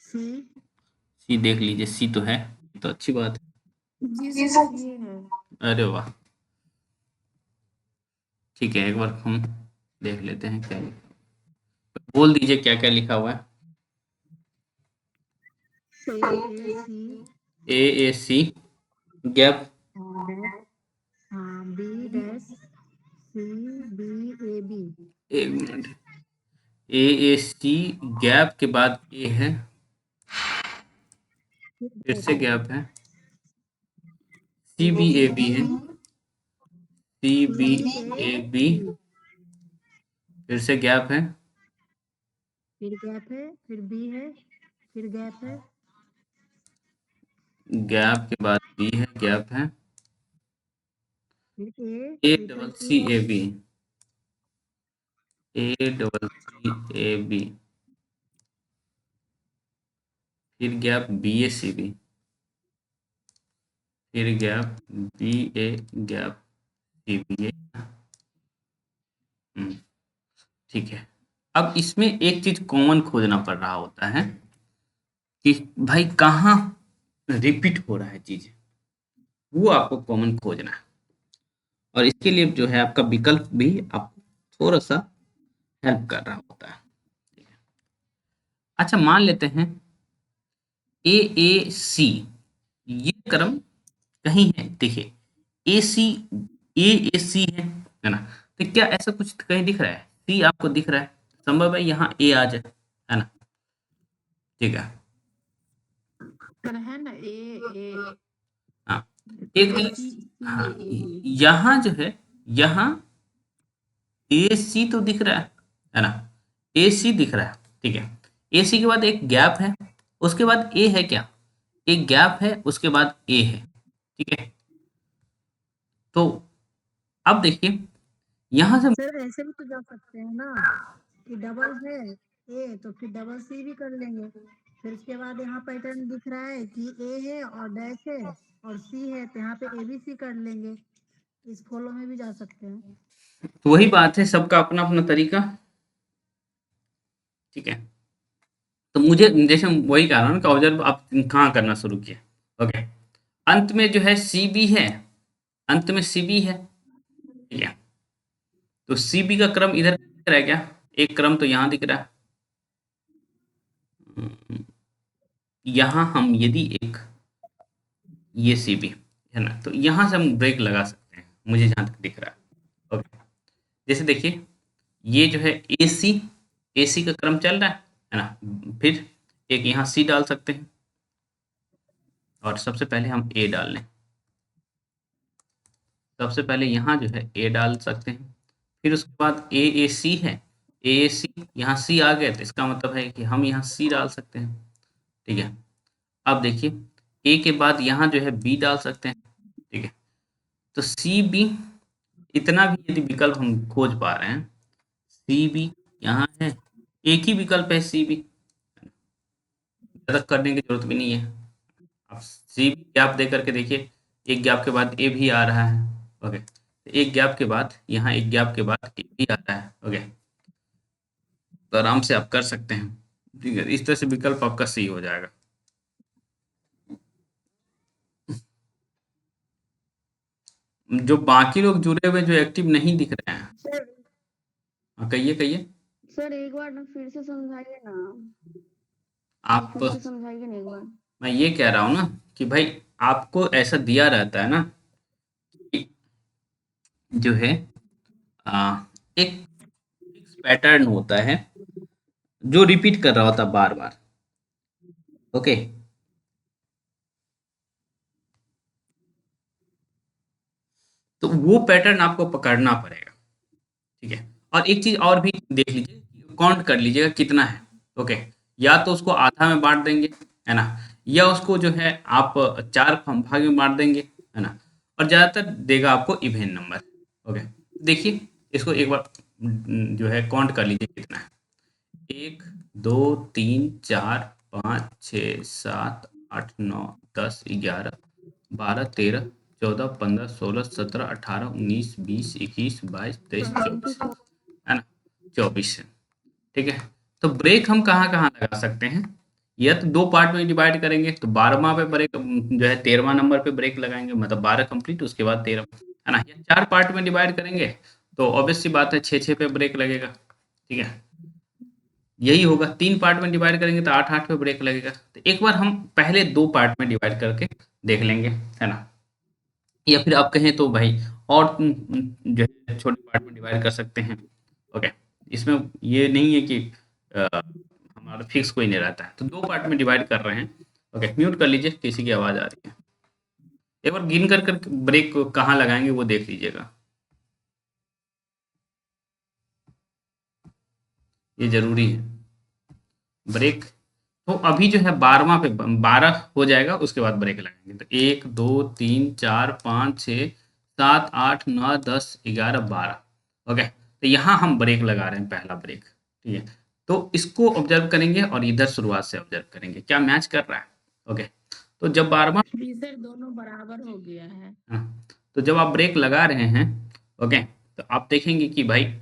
सी सी देख लीजिए, सी तो है, तो अच्छी बात जी सर ये है। है। अरे वाह, ठीक है, एक बार हम देख लेते हैं क्या लिखा, बोल दीजिए क्या क्या लिखा हुआ है। A A C gap, B dash C B A B. एक मिनट, ए सी गैप के बाद ए है, फिर से गैप है, सी बी ए बी है, सी बी ए बी, फिर से गैप है, फिर गैप है, फिर बी है, फिर गैप है, गैप के बाद बी है, गैप है, फिर A triple double C A B, A double C A B, फिर gap B A C B, फिर gap B A gap C B A. ठीक है। अब इसमें एक चीज कॉमन खोजना पड़ रहा होता है कि भाई कहाँ रिपीट हो रहा है चीज, वो आपको कॉमन खोजना है, और इसके लिए जो है आपका विकल्प भी आपको थोड़ा सा हेल्प कर रहा होता है। ठीक है। अच्छा, मान लेते हैं ए सी, ये क्रम कहीं है, देखिए ए सी, ए सी है ना, तो क्या ऐसा कुछ कहीं दिख रहा है, सी आपको दिख रहा है, संभव है यहाँ ए आ जाए, है ना। ठीक है, पर है ना ए हाँ, एक जगह, हाँ, यहाँ जो है, यहाँ ए सी तो दिख रहा है ना, ए सी दिख रहा है, ठीक है, ए सी के बाद एक गैप है, उसके बाद ए है क्या, एक गैप है, उसके बाद ए है, ठीक है। तो अब देखिए यहाँ से, सर ऐसे भी तो जा सकते हैं ना कि डबल है ए तो फिर डबल सी भी कर लेंगे, फिर उसके बाद यहाँ पैटर्न दिख रहा है कि ए है और डैश है और सी है तो यहाँ पे ए बी सी कर लेंगे, इस फॉलो में भी जा सकते हैं। वही बात है, सबका अपना अपना तरीका, ठीक है। तो मुझे जैसे वही कह रहा हूँ ना कि ऑब्जर्व आप कहाँ करना शुरू किए, ओके, अंत में जो है सी बी है, अंत में सी बी है, ठीक है, तो सी बी का क्रम इधर दिख रहा है क्या, एक क्रम तो यहाँ दिख रहा है, यहाँ हम यदि एक ये सी बी है ना, तो यहाँ से हम ब्रेक लगा सकते हैं, मुझे जहाँ तक दिख रहा है, ओके। जैसे देखिए ये जो है ए सी का क्रम चल रहा है ना, फिर एक यहाँ सी डाल सकते हैं, और सबसे पहले हम ए डाल लें, सबसे पहले यहाँ जो है ए डाल सकते हैं, फिर उसके बाद ए सी है, ए सी, यहाँ सी आ गया तो इसका मतलब है कि हम यहाँ सी डाल सकते हैं, ठीक है। अब देखिए ए के बाद यहाँ जो है बी डाल सकते हैं, ठीक है, तो सी बी, इतना भी यदि विकल्प हम खोज पा रहे हैं, सी बी यहाँ है, एक ही विकल्प है सी बी, ज़्यादा करने की जरूरत भी नहीं है, आप सी बी गैप दे करके देखिए, एक गैप के बाद ए भी आ रहा है, ओके, एक गैप के बाद यहाँ, एक गैप के बाद ए भी आ रहा है, ओके, तो आराम से आप कर सकते हैं, ठीक है, इस तरह से विकल्प आपका सही हो जाएगा। जो बाकी लोग जुड़े हुए जो एक्टिव नहीं दिख रहे हैं, सर हाँ, कहिए कहिए, सर एक बार ना फिर से समझाइए ना, आप, फिर से समझाइए ना एक बार। मैं ये कह रहा हूँ ना कि भाई आपको ऐसा दिया रहता है ना कि जो है एक फिक्स पैटर्न होता है जो रिपीट कर रहा होता है बार बार, ओके, तो वो पैटर्न आपको पकड़ना पड़ेगा, ठीक है। और एक चीज और भी देख लीजिए, काउंट कर लीजिएगा कितना है, ओके, या तो उसको आधा में बांट देंगे, है ना, या उसको जो है आप चार भाग में बांट देंगे, है ना, और ज्यादातर देगा आपको इवेन नंबर, ओके। देखिए इसको एक बार जो है काउंट कर लीजिए कितना है, 1 2 3 4 5 6 7 8 9 10 11 12 13 14 15 16 17 18 19 20 21 22 23 24, है ना, 24 है। ठीक है। तो ब्रेक हम कहाँ कहाँ लगा सकते हैं, या तो दो पार्ट में डिवाइड करेंगे तो 12वां पे ब्रेक जो है 13वां नंबर पे ब्रेक लगाएंगे, मतलब 12 कंप्लीट उसके बाद 13, है ना। या चार पार्ट में डिवाइड करेंगे तो ऑब्वियस सी बात है 6 पे ब्रेक लगेगा, ठीक है। यही होगा, 3 पार्ट में डिवाइड करेंगे तो 8 पे ब्रेक लगेगा। तो एक बार हम पहले 2 पार्ट में डिवाइड करके देख लेंगे, है ना। या फिर आप कहें तो भाई और जो है छोटे पार्ट में डिवाइड कर सकते हैं। ओके, इसमें ये नहीं है कि हमारा फिक्स कोई नहीं रहता है, तो 2 पार्ट में डिवाइड कर रहे हैं। ओके, म्यूट कर लीजिए, किसी की आवाज़ आ रही है। एक बार गिन कर ब्रेक कहाँ लगाएँगे वो देख लीजिएगा। ये ज़रूरी है। ब्रेक तो अभी जो है 12वां पे 12 हो जाएगा, उसके बाद ब्रेक लगाएँगे। तो 1, 2, 3, 4, 5, 6, 7, 8, 9, 10, 11, 12। ओके, तो यहाँ हम ब्रेक लगा रहे हैं, पहला ब्रेक, ठीक है। तो इसको ऑब्जर्व करेंगे और इधर शुरुआत से ऑब्जर्व करेंगे, क्या मैच कर रहा है। ओके, तो जब 12वां जी सर, दोनों बराबर हो गया है। हाँ, तो जब आप ब्रेक लगा रहे हैं, ओके, तो आप देखेंगे कि भाई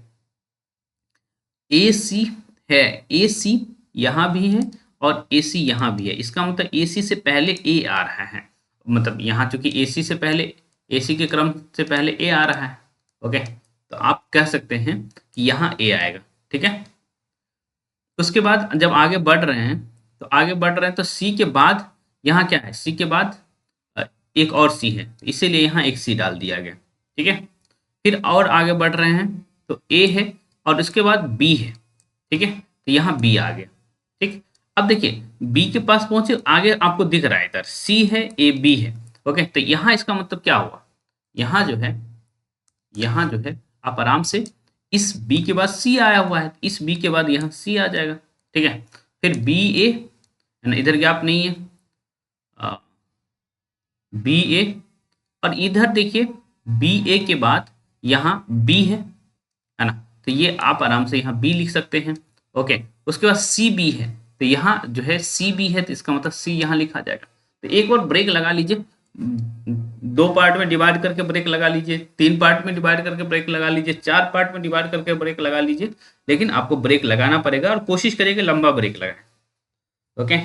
AC है, AC यहाँ भी है और AC यहाँ भी है। इसका मतलब AC से पहले A आ रहा है, मतलब यहाँ चूंकि AC से पहले, AC के क्रम से पहले A आ रहा है। ओके, तो आप कह सकते हैं कि यहाँ A आएगा, ठीक है। उसके बाद जब आगे बढ़ रहे हैं, तो आगे बढ़ रहे हैं तो C के बाद यहाँ क्या है, C के बाद एक और C है, इसीलिए यहाँ एक C डाल दिया गया, ठीक है। फिर और आगे बढ़ रहे हैं तो A है और उसके बाद B है, ठीक है। तो यहाँ B आ गया, ठीक। अब देखिए B के पास पहुंचे, आगे आपको दिख रहा है इधर C है, A B है। ओके, तो यहाँ इसका मतलब क्या हुआ, यहाँ जो है, यहाँ जो है आप आराम से इस B के बाद C आया हुआ है, इस B के बाद यहाँ C आ जाएगा, ठीक है। फिर B A, इधर गैप नहीं है, बी ए, और इधर देखिए बी ए के बाद यहाँ बी है ना। तो ये आप आराम से यहाँ बी लिख सकते हैं। ओके, उसके बाद सी बी है, तो यहाँ जो है सी बी है, तो इसका मतलब सी यहाँ लिखा जाएगा। तो एक बार ब्रेक लगा लीजिए, 2 पार्ट में डिवाइड करके ब्रेक लगा लीजिए, 3 पार्ट में डिवाइड करके ब्रेक लगा लीजिए, 4 पार्ट में डिवाइड करके ब्रेक लगा लीजिए, लेकिन आपको ब्रेक लगाना पड़ेगा और कोशिश करिए लंबा ब्रेक लगाए। ओके,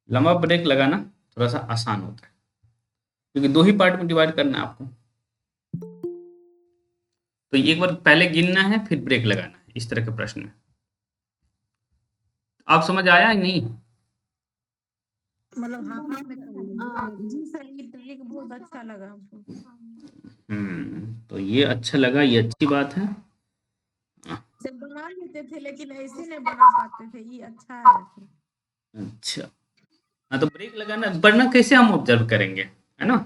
लंबा ब्रेक लगाना थोड़ा सा आसान होता है, क्योंकि 2 ही पार्ट में डिवाइड करना है आपको। तो एक बार पहले गिनना है फिर ब्रेक लगाना है, इस तरह के प्रश्न में। आप समझ आया या नहीं? मतलब हाफ हाफ में कर लेंगे। जी सर, ये ट्रिक बहुत अच्छा लगा हमको। तो ये अच्छा लगा, ये अच्छी बात है। से बना लेते थे लेकिन ऐसे नहीं बना पाते थे, ये अच्छा है। अच्छा, हाँ, तो ब्रेक लगाना, वरना कैसे हम ऑब्जर्व करेंगे, है ना।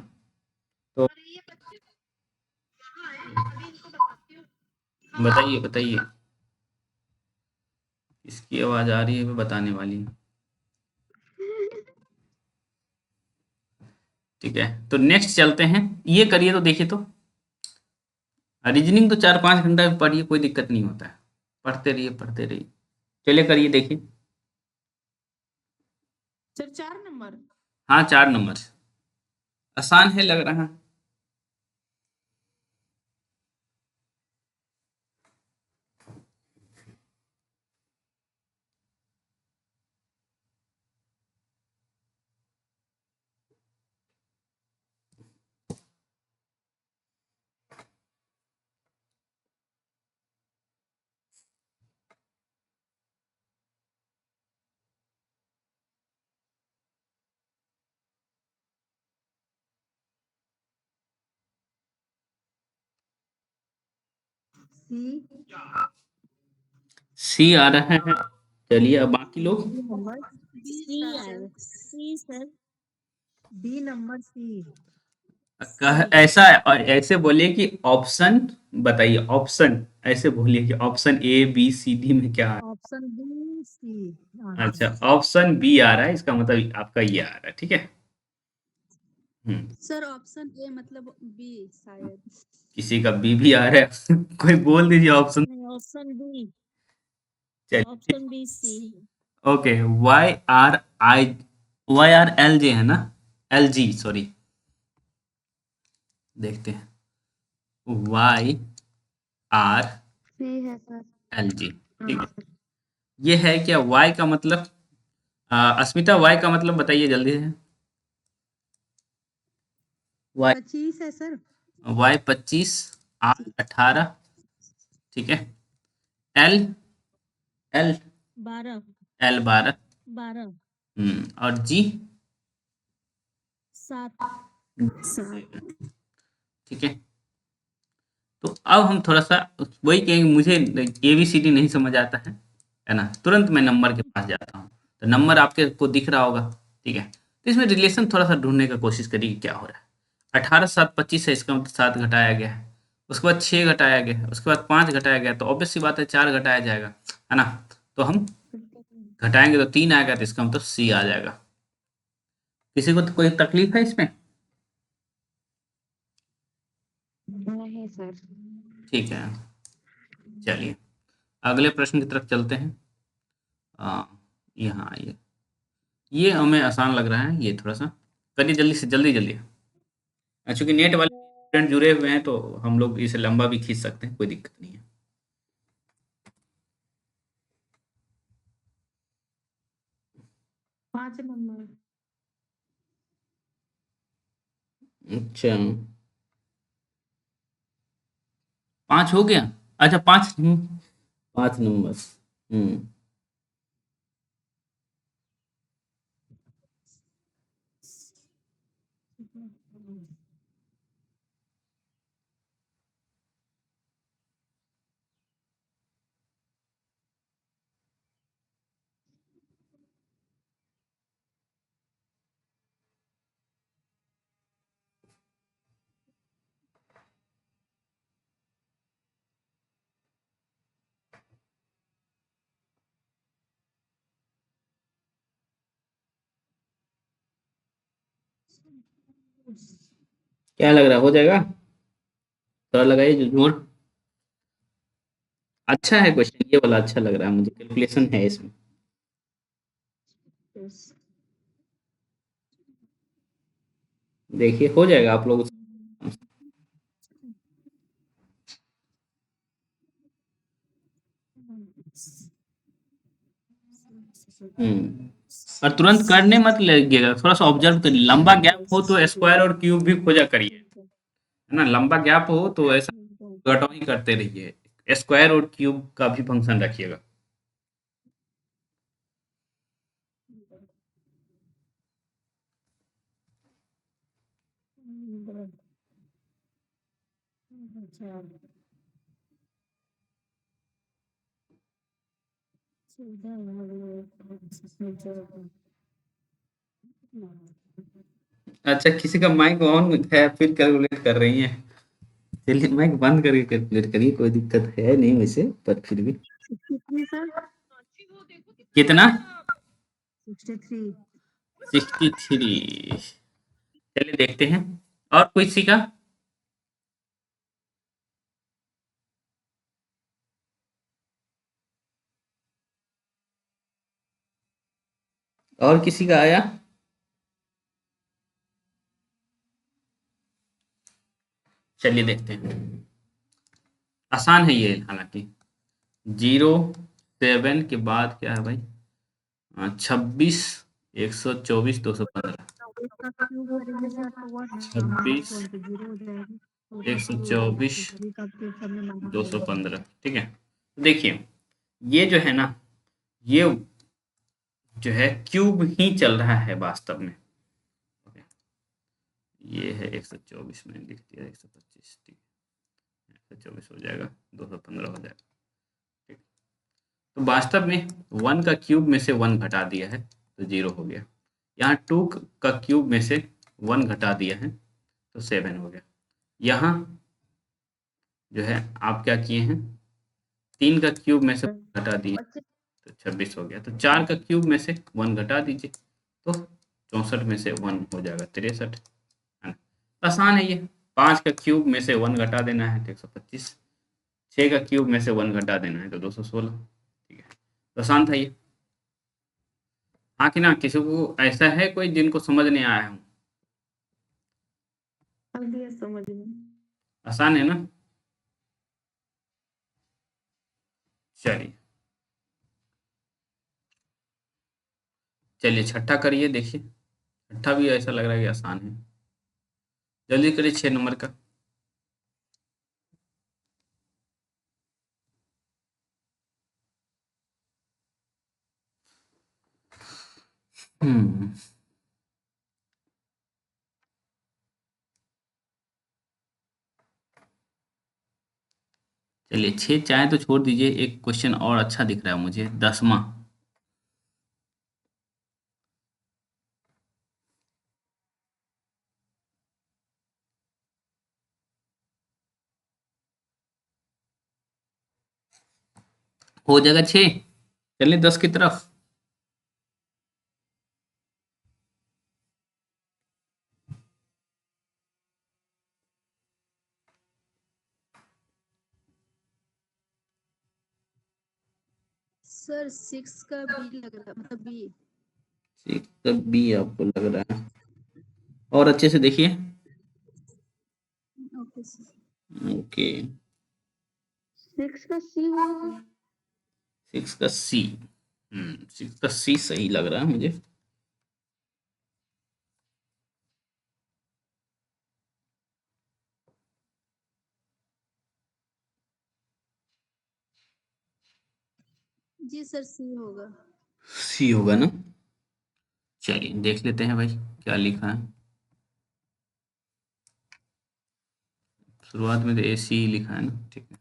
तो बताइए बताइए, इसकी आवाज आ रही है, मैं बताने वाली हूँ। ठीक है, तो नेक्स्ट चलते हैं, ये करिए तो देखिए, तो रीजनिंग तो 4-5 घंटा भी पढ़िए, कोई दिक्कत नहीं होता है, पढ़ते रहिए पढ़ते रहिए। चलिए करिए, देखिए। Sir 4 number. हाँ, 4 नंबर आसान है लग रहा है। सी सी आ रहा है। चलिए, अब बाकी लोग। डी नंबर सी आएगा, C sir. D number C. ऐसा ऐसे बोलिए कि ऑप्शन बताइए, ऑप्शन ऐसे बोलिए कि option A B C D में क्या है। Option B C. अच्छा, ऑप्शन बी आ रहा है, इसका मतलब आपका ये आ रहा है, ठीक है। सर ऑप्शन ए मतलब बी शायद। किसी का बी भी आ रहा है कोई बोल दीजिए ऑप्शन। नहीं, ऑप्शन बी। चलिए, option B C. Okay, YRLJ है ना, LG सॉरी, देखते हैं, YRLG, सी है सर। ठीक है। ये है क्या y का मतलब? अस्मिता y का मतलब बताइए जल्दी से। y 25 है सर। y 25, r 18, ठीक है। l l 12 l 12, 12 और g 7 7 ठीक है। तो अब हम थोड़ा सा वही कहेंगे, मुझे एबीसीडी नहीं समझ आता है ना, तुरंत मैं नंबर के पास जाता हूँ। तो नंबर आपके को दिख रहा होगा, ठीक है। तो इसमें रिलेशन थोड़ा सा ढूंढने का कोशिश करिए क्या हो रहा है। 18 7 25 है, इसका मतलब 7 घटाया गया है। उसके बाद 6 घटाया गया है, उसके बाद 5 घटाया गया, तो ऑब्वियस सी बात है 4 घटाया जाएगा, है ना। तो हम घटाएंगे तो 3 आएगा, तो इसका मतलब सी आ जाएगा। किसी को तो कोई तकलीफ है इसमें? नहीं सर। ठीक है, चलिए अगले प्रश्न की तरफ चलते हैं। यहाँ ये हमें आसान लग रहा है, ये थोड़ा सा करिए जल्दी से, जल्दी जल्दी। चूंकि नेट वाले स्टूडेंट जुड़े हुए हैं तो हम लोग इसे लंबा भी खींच सकते हैं, कोई दिक्कत नहीं है। 5 नंबर। अच्छा, 5 हो गया। अच्छा 5, 5 नंबर। हम्म क्या लग रहा है, हो जाएगा? थोड़ा लगाइए जो जोर। अच्छा है क्वेश्चन, ये वाला अच्छा लग रहा है मुझे, कैलकुलेशन है इसमें। देखिए हो जाएगा आप लोग। हम्म और तुरंत करने मत लगिएगा, थोड़ा सा ऑब्जर्व करिए। लंबा गैप हो तो स्क्वायर और क्यूब भी खोजा करिए, है ना। लंबा गैप हो तो ऐसा घटाव ही करते रहिए, स्क्वायर और क्यूब का भी फंक्शन रखिएगा। अच्छा, किसी का माइक ऑन है फिर कैलकुलेट कर रही हैं। चलिए माइक बंद करके कैलकुलेट करिए, कोई दिक्कत है नहीं वैसे, पर फिर भी। 63 सर। कितना? 63। 63। चलिए देखते हैं, और कोई किसी का? और किसी का आया? चलिए देखते हैं, आसान है ये हालांकि। 07 के बाद क्या है भाई? 26, 124, 215। तो इसका क्यूब करेंगे सर तो 1 छब्बीस, -1 तो 0 हो जाएगी, तो एक उसका सौ क्यूब हो जाएगा, चौबीस तो सभी का क्यूब सब में दो माइनस सौ हो जाएगा। पंद्रह ठीक है। देखिए ये जो है ना, ये जो है क्यूब ही चल रहा है वास्तव में। ये है 124, मैंने लिख दिया 125, ठीक है। 124 हो जाएगा, 215 हो जाएगा, ठीक। तो वास्तव में 1 का क्यूब में से 1 घटा दिया है तो 0 हो गया। यहाँ 2 का क्यूब में से 1 घटा दिया है तो 7 हो गया। यहाँ जो है आप क्या किए हैं, 3 का क्यूब में से घटा दिए तो 26 हो गया। तो 4 का क्यूब में से 1 घटा दीजिए तो 64 में से 1 हो जाएगा 63, है ना। आसान है ये। 5 का क्यूब में से 1 घटा देना है तो 125, 6 का क्यूब में से 1 घटा देना है तो 216, ठीक है। तो आसान था ये। हाँ कि ना, किसी को ऐसा है कोई जिनको समझ नहीं आया हूँ? समझ में। आसान है ना। चलिए चलिए छठा करिए, देखिए छठा भी ऐसा लग रहा है कि आसान है। जल्दी करिए 6 नंबर का। हम्म चलिए 6 चाहे तो छोड़ दीजिए, एक क्वेश्चन और अच्छा दिख रहा है मुझे, 10वां। हो जाएगा 6। चलिए 10 की तरफ। सर 6 का बी लग रहा, मतलब बी। 6 का बी आपको लग रहा है, और अच्छे से देखिए। Okay sir. ओके, 6 का सी होगा। 6 का सी। 6 का सी सही लग रहा है मुझे। जी सर सी होगा। सी होगा ना। चलिए देख लेते हैं भाई क्या लिखा है। शुरुआत में तो ए सी लिखा है ना, ठीक है।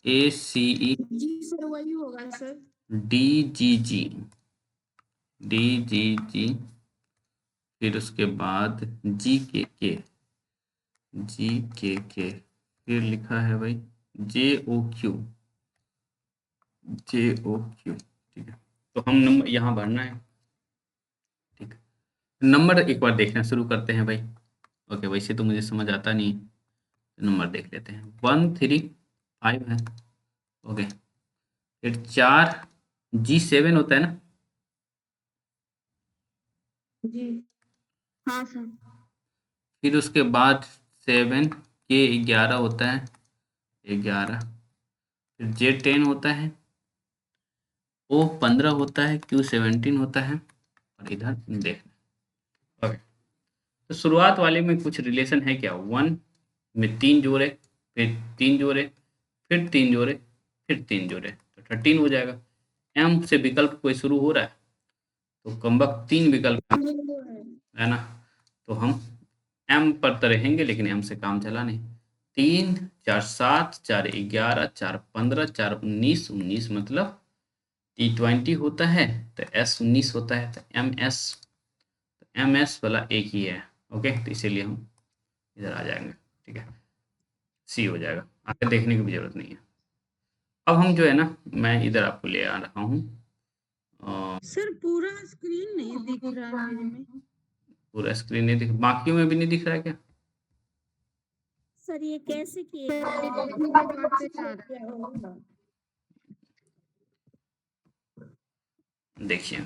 ए सी ई जी सर वही होगा सर। डी जी जी, डी जी जी, फिर उसके बाद जी के, फिर लिखा है भाई जे ओ क्यू, जे ओ क्यू, ठीक है। तो हम नंबर यहाँ भरना है, ठीक है। नंबर एक बार देखना शुरू करते हैं भाई। ओके, वैसे तो मुझे समझ आता नहीं है, नंबर देख लेते हैं। 1 3 5 है। ओके, फिर 4 G7 होता है ना। जी हाँ सर। फिर उसके बाद 7 K11 होता है, 11। फिर J10 होता है, O15 होता है, Q17 होता है, और इधर देखना। ओके, तो शुरुआत वाले में कुछ रिलेशन है क्या? 1 में 3 जोड़े, फिर 3 जोड़े, फिर 3 जोड़े, फिर 3 जोड़े, तो 13 हो जाएगा। एम से विकल्प कोई शुरू हो रहा है तो कमबख्त 3 विकल्प है ना, तो हम एम पर तो रहेंगे, लेकिन एम से काम चला नहीं। 3 4 7 4 11 4 15 4 19, 19 मतलब T20 होता है, तो S 19 होता है, तो एम एस वाला एक ही है। ओके, तो इसीलिए हम इधर आ जाएंगे, ठीक है। सी हो जाएगा, आगे देखने की भी जरूरत नहीं है। अब हम जो है ना, मैं इधर आपको ले आ रहा हूँ। सर पूरा स्क्रीन नहीं दिख रहा है मेरे में। पूरा स्क्रीन नहीं दिख, बाकियों में भी नहीं दिख रहा है क्या? सर ये कैसे किए होगा? देखिए,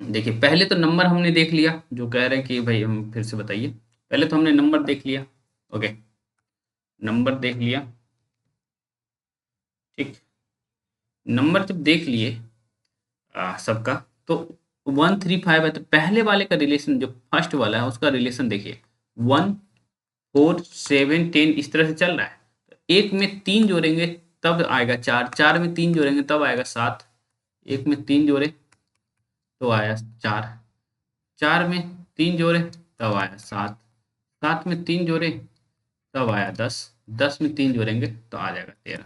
देखिए पहले तो नंबर हमने देख लिया, जो कह रहे हैं कि भाई हम फिर से बताइए। पहले तो हमने नंबर देख लिया। ओके, नंबर देख लिया, ठीक। नंबर जब देख लिए सबका, तो 1 3 5 है, तो पहले वाले का रिलेशन जो फर्स्ट वाला है उसका रिलेशन देखिए, 1 4 7 10 इस तरह से चल रहा है। तो एक में 3 जोड़ेंगे तब आएगा 4, 4 में 3 जोड़ेंगे तब आएगा 7, एक में 3 जोड़े तो आया 4, 4 में 3 जोड़े तब आया 7, 7 में 3 जोड़े तब आया 10, 10 में 3 जोड़ेंगे तो आ जाएगा 13,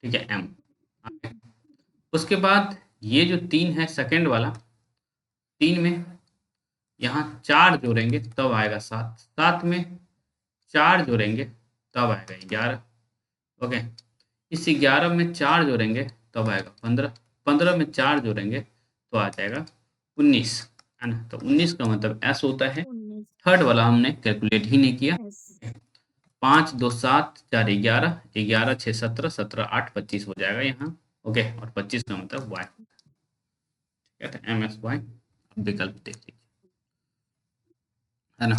ठीक है। एम। उसके बाद ये जो 3 है सेकंड वाला, 3 में यहाँ 4 जोड़ेंगे तब आएगा 7, 7 में 4 जोड़ेंगे तब आएगा 11। ओके, इस 11 में 4 जोड़ेंगे तब आएगा 15, 15 में 4 जोड़ेंगे तो आ जाएगा 19, है ना। तो 19 का मतलब एस होता है। 19 थर्ड वाला हमने कैलकुलेट ही नहीं किया। एस। 5 2 7 4 11, 11 6 17, 17 8 25 हो जाएगा यहाँ। ओके, और 25 का मतलब वाई, कहते हैं एम एस वाई। विकल्प देख लीजिए, है ना।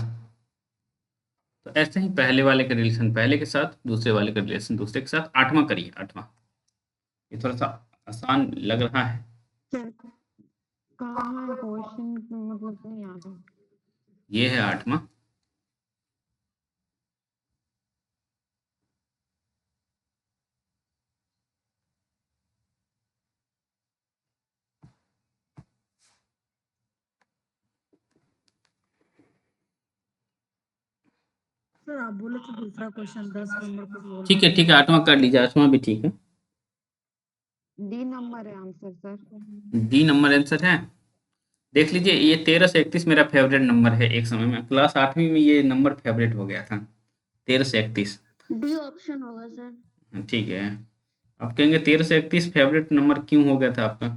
तो ऐसे ही पहले वाले का रिलेशन पहले के साथ, दूसरे वाले का रिलेशन दूसरे के साथ। आठवां करिए, आठवां। ये थोड़ा सा आसान लग रहा है, सर कहाँ है क्वेश्चन, मतलब नहीं याद है। ये है 8वां। सर आप बोले तो दूसरा क्वेश्चन 10 नंबर कुछ बोल ठीक रहे है ठीक है, 8वां कर लीजिए, 8वां भी ठीक है। डी नंबर है answer sir. D number answer है। देख लीजिए, ये 13 से 31 मेरा फेवरेट नंबर है। एक समय में क्लास 8वीं में ये नंबर फेवरेट हो गया था, 13 से 31। डी ऑप्शन होगा सर। ठीक है। आप कहेंगे 13 से 31 फेवरेट नंबर क्यों हो गया था आपका?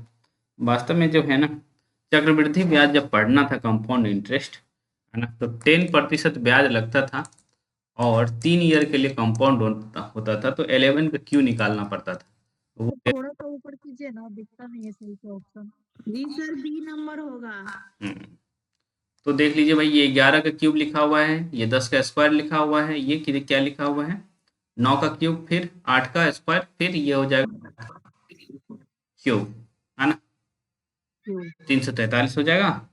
वास्तव में जो है ना, चक्रवृद्धि ब्याज जब पढ़ना था, कंपाउंड इंटरेस्ट, है ना, तो 10% ब्याज लगता था और 3 ईयर के लिए कंपाउंड होता था, तो 11 का क्यू निकालना पड़ता था। तो वो थोड़ा सा ऊपर कीजिए ना, दिखता नहीं है सही से ऑप्शन। जी सर बी नंबर होगा। हम्म, तो देख लीजिए भाई, ये 11 का क्यूब लिखा हुआ है, ये 10 का स्क्वायर लिखा हुआ है, ये क्या लिखा हुआ है? 9 का क्यूब, फिर 8 का स्क्वायर, फिर ये हो जाएगा क्यूब, है ना, 343 हो जाएगा।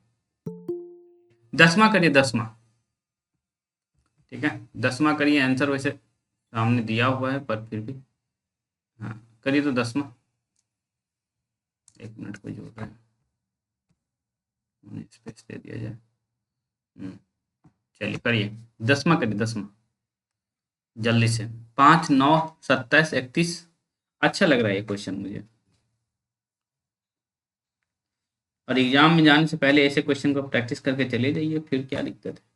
10वां करिए, 10वां। ठीक है, 10वां करिए। आंसर वैसे सामने दिया हुआ है, पर फिर भी हाँ करिए तो 10वां। 1 मिनट को जोड़ रहा है, स्पेस दे दिया जाए। चलिए करिए, 10वां करिए, 10वां जल्दी से। 5, 9, 27, 31। अच्छा लग रहा है ये क्वेश्चन मुझे। और एग्जाम में जाने से पहले ऐसे क्वेश्चन को प्रैक्टिस करके चले जाइए, फिर क्या दिक्कत है।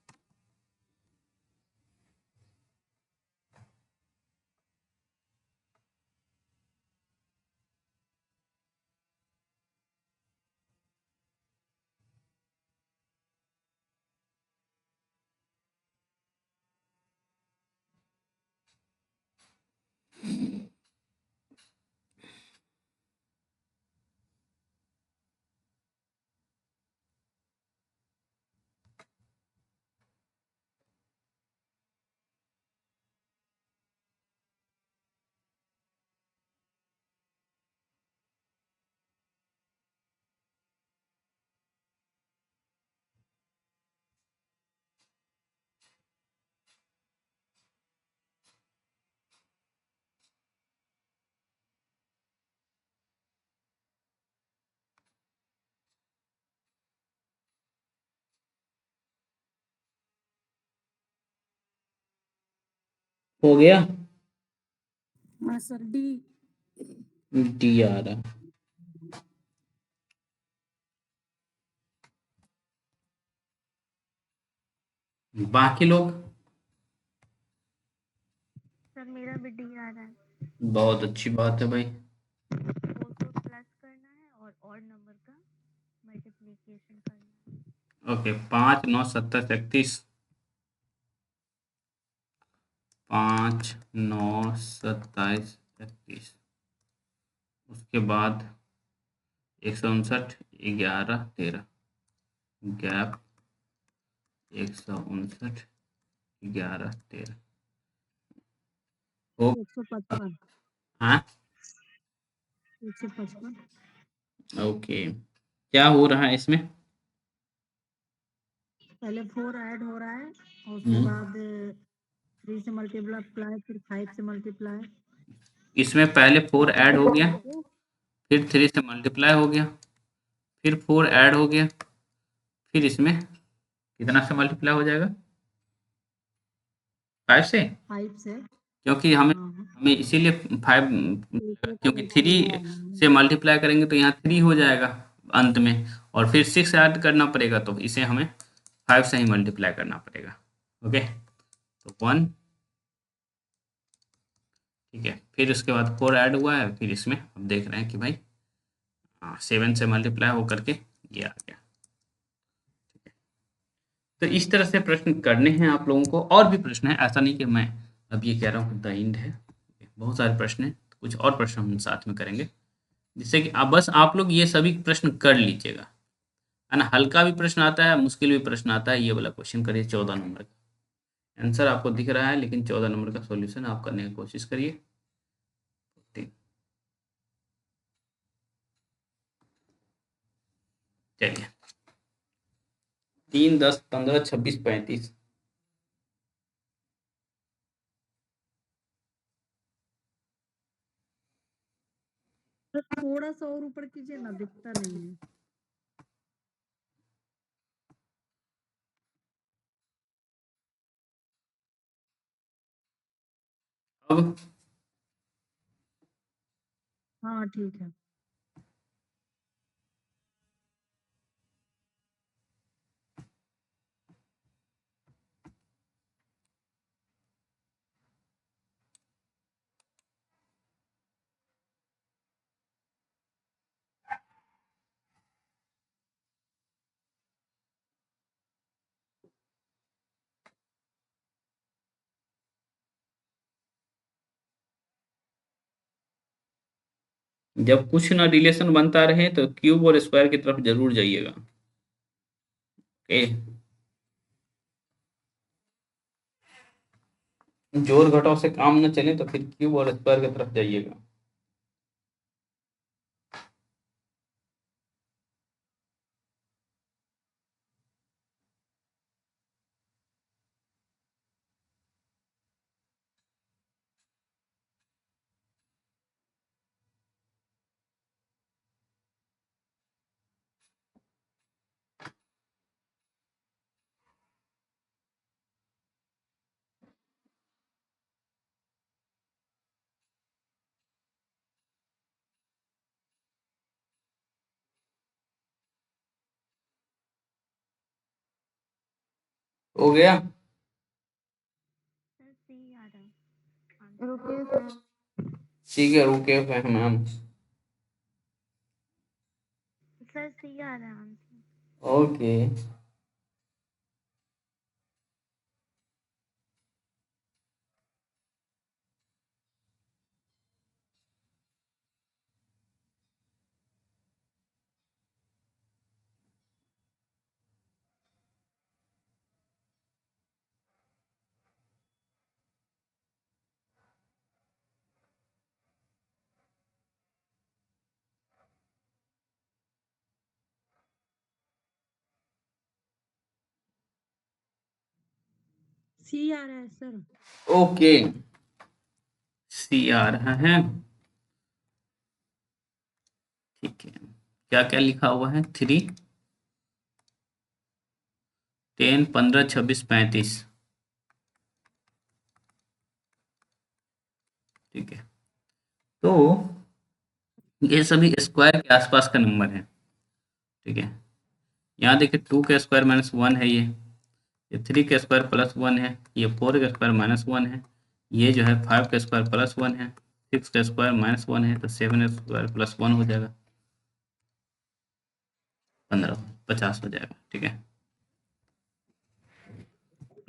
हो गया। हाँ सर डी। डी आ रहा। बाकी लोग? सर मेरा भी डी आ रहा है। बहुत अच्छी बात है भाई। 4 को प्लस करना है और ऑड नंबर का मल्टीप्लिकेशन करना है। ओके, 5, 9, 27, 31। 5, 9, 27, 31। उसके बाद 159, 11, 13। गैप 159, 11, 13। ओ 155। हाँ 155। ओके, क्या हो रहा है इसमें? पहले 4 ऐड हो रहा है और उसके हम्म, बाद 3 से मल्टीप्लाई, फिर 5 से मल्टीप्लाई, इसमें पहले 4 ऐड हो गया, करके फिर 3 से मल्टीप्लाई हो गया, फिर 4 ऐड हो गया, फिर इसमें कितना से मल्टीप्लाई हो जाएगा? 5 से। 5 से। क्योंकि हमें हाँ हमें इसीलिए 5, एक एक क्योंकि करके 3 से मल्टीप्लाई करेंगे तो यहाँ 3 हो जाएगा अंत में, और फिर 6 ऐड करना पड़ेगा, तो इसे हमें 5 से ही मल्टीप्लाई करना पड़ेगा। ओके, तो 1। ठीक है, फिर उसके बाद 4 ऐड हुआ है, फिर इसमें अब देख रहे हैं कि भाई 7 से मल्टीप्लाई होकर के ये आ गया। तो इस तरह से प्रश्न करने हैं आप लोगों को। और भी प्रश्न है, ऐसा नहीं कि मैं अब ये कह रहा हूँ द एंड है। बहुत सारे प्रश्न हैं, कुछ और प्रश्न हम साथ में करेंगे, जिससे कि बस आप लोग ये सभी प्रश्न कर लीजिएगा, है ना। हल्का भी प्रश्न आता है, मुश्किल भी प्रश्न आता है। ये वाला क्वेश्चन करिए 14 नंबर का। आंसर आपको दिख रहा है, लेकिन 14 नंबर का सॉल्यूशन आप करने की कोशिश करिए। ठीक। चलिए 3, 10, 15, 26, 35। तो थोड़ा सा और ऊपर कीजिए ना, दिखता नहीं है। अब हाँ ठीक है। जब कुछ ना रिलेशन बनता रहे तो क्यूब और स्क्वायर की तरफ जरूर जाइएगा। ओके, जोड़ घटाव से काम न चले तो फिर क्यूब और स्क्वायर की तरफ जाइएगा। हो गया। सर सी आ रहा आंसर। रुकिए सर। ठीक है, रुके हुए हैं मैम। सर सी आ रहा आंसर। ओके, सी आ रहा है सर। ओके, सी आ रहा है। ठीक है, क्या क्या लिखा हुआ है? 3, 10, 15, 26, 35। ठीक है, तो ये सभी स्क्वायर के आसपास का नंबर है। ठीक है, यहाँ देखिए 2 का स्क्वायर माइनस 1 है ये 3 का स्क्वायर प्लस 1 है, ये 4 का स्क्वायर माइनस 1 है, ये जो है 5 का स्क्वायर प्लस 1 है, 6 का स्क्वायर माइनस 1 है, तो 7 का स्क्वायर प्लस 1 हो जाएगा, 15, 50 हो जाएगा। ठीक है,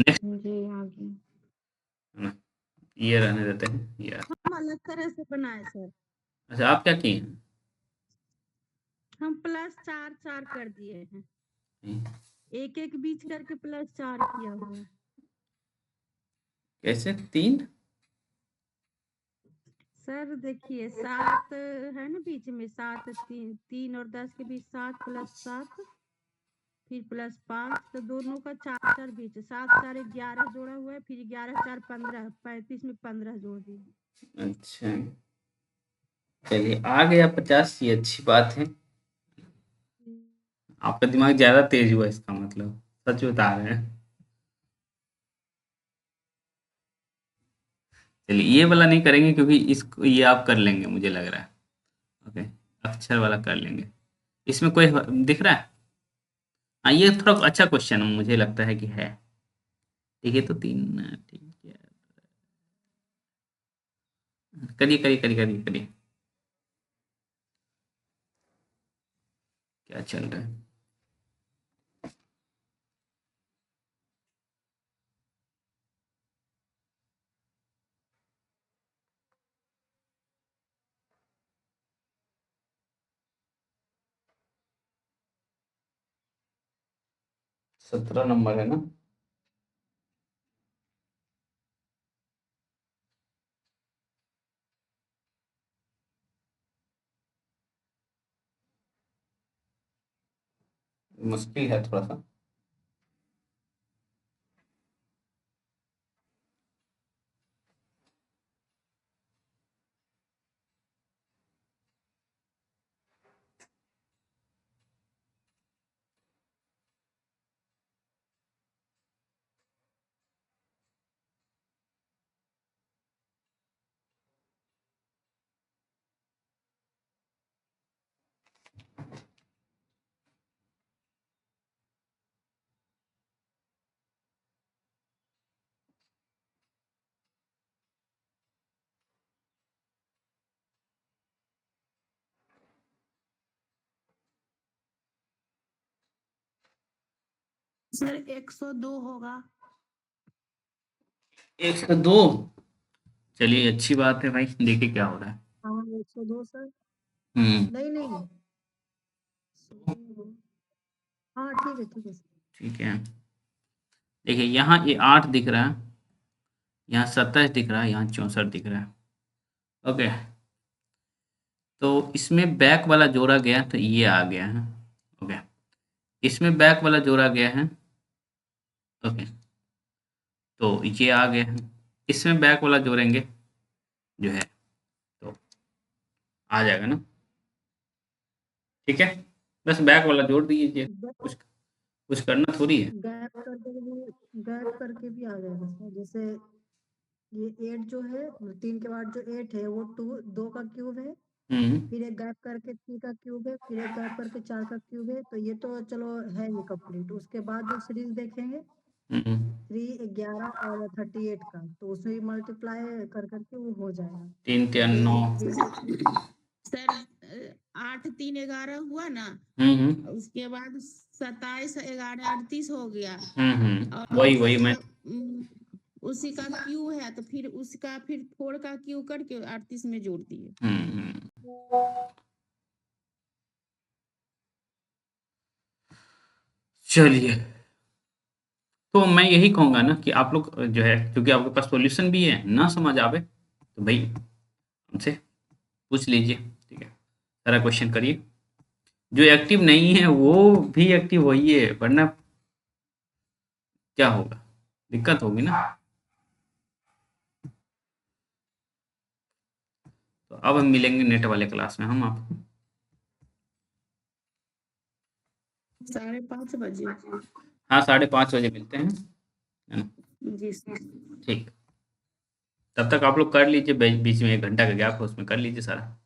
नेक्स्ट जी आगे। ये रहने देते हैं ये। हम अलग तरह से बनाए सर। अच्छा, आप क्या किए हैं? हम प्लस 4 4 कर दिए हैं, एक एक बीच करके प्लस 4 किया हुआ है। कैसे 3? सर देखिए 7 है ना बीच में, 7 3 और 10 के बीच 7 प्लस 7 फिर प्लस 5, तो दोनों का 4 4 बीच, 7 4 11 जोड़ा हुआ है, फिर 11 4 15, 35 में 15 जोड़ दिए। अच्छा, चलिए आ गया 50, ये अच्छी बात है। आपका दिमाग ज्यादा तेज हुआ इसका मतलब, सच बता रहे हैं। चलिए ये वाला नहीं करेंगे क्योंकि इसको ये आप कर लेंगे मुझे लग रहा है। ओके, अक्षर वाला कर लेंगे। इसमें कोई दिख रहा है? हाँ, ये थोड़ा अच्छा क्वेश्चन मुझे लगता है कि है। ठीक है, तो 3, ठीक है, करिए करिए करिए करिए करिए। क्या चल रहा है? सत्रह नंबर है ना? मुश्किल है थोड़ा सा। सर 102 होगा। 102। चलिए अच्छी बात है भाई, देखिए क्या हो रहा है। हाँ 102 सर। हम्म। नहीं हाँ ठीक है सर। ठीक है, देखिए यहाँ ये 8 दिख रहा है, यहाँ 27 दिख रहा है, यहाँ 64 दिख रहा है। ओके, तो इसमें बैक वाला जोड़ा गया तो ये आ गया है। ओके, इसमें बैक वाला जोड़ा गया है। ओके, तो ये आ गया है। इसमें बैक वाला जोड़ेंगे जो है तो आ जाएगा ना। ठीक है, बस बैक वाला जोड़ दीजिए, कुछ करना थोड़ी है। गैप करके भी आ जाएगा सर। जैसे ये 8 जो है 3 के बाद जो 8 है वो 2 का क्यूब है, फिर एक गैप करके 3 का क्यूब है, फिर एक गैप करके 4 का क्यूब है। तो ये तो चलो है ये कंप्लीट। उसके बाद जो सीरीज देखेंगे 3, 11 और 38 का, तो उसमें भी मल्टीप्लाई कर करके वो हो जाएगा। 3 3 9। सर 8 3 11 हुआ ना, उसके बाद 27 11 38 हो गया, और वही मैं उसी का क्यू है, तो फिर उसका फिर 4 का क्यू करके 38 में जोड़ दिए। चलिए, तो मैं यही कहूँगा ना कि आप लोग जो है, क्योंकि आपके पास सॉल्यूशन भी है, ना समझ आवे तो भाई हमसे पूछ लीजिए। ठीक है, सारा क्वेश्चन करिए। जो एक्टिव नहीं है वो भी एक्टिव होइए, वरना क्या होगा, दिक्कत होगी ना। तो अब हम मिलेंगे नेट वाले क्लास में हम आपको 5:30 बजे। हाँ 5:30 बजे मिलते हैं, है ना। जी सर। ठीक, तब तक आप लोग कर लीजिए, बीच में 1 घंटा का गैप है उसमें कर लीजिए सारा।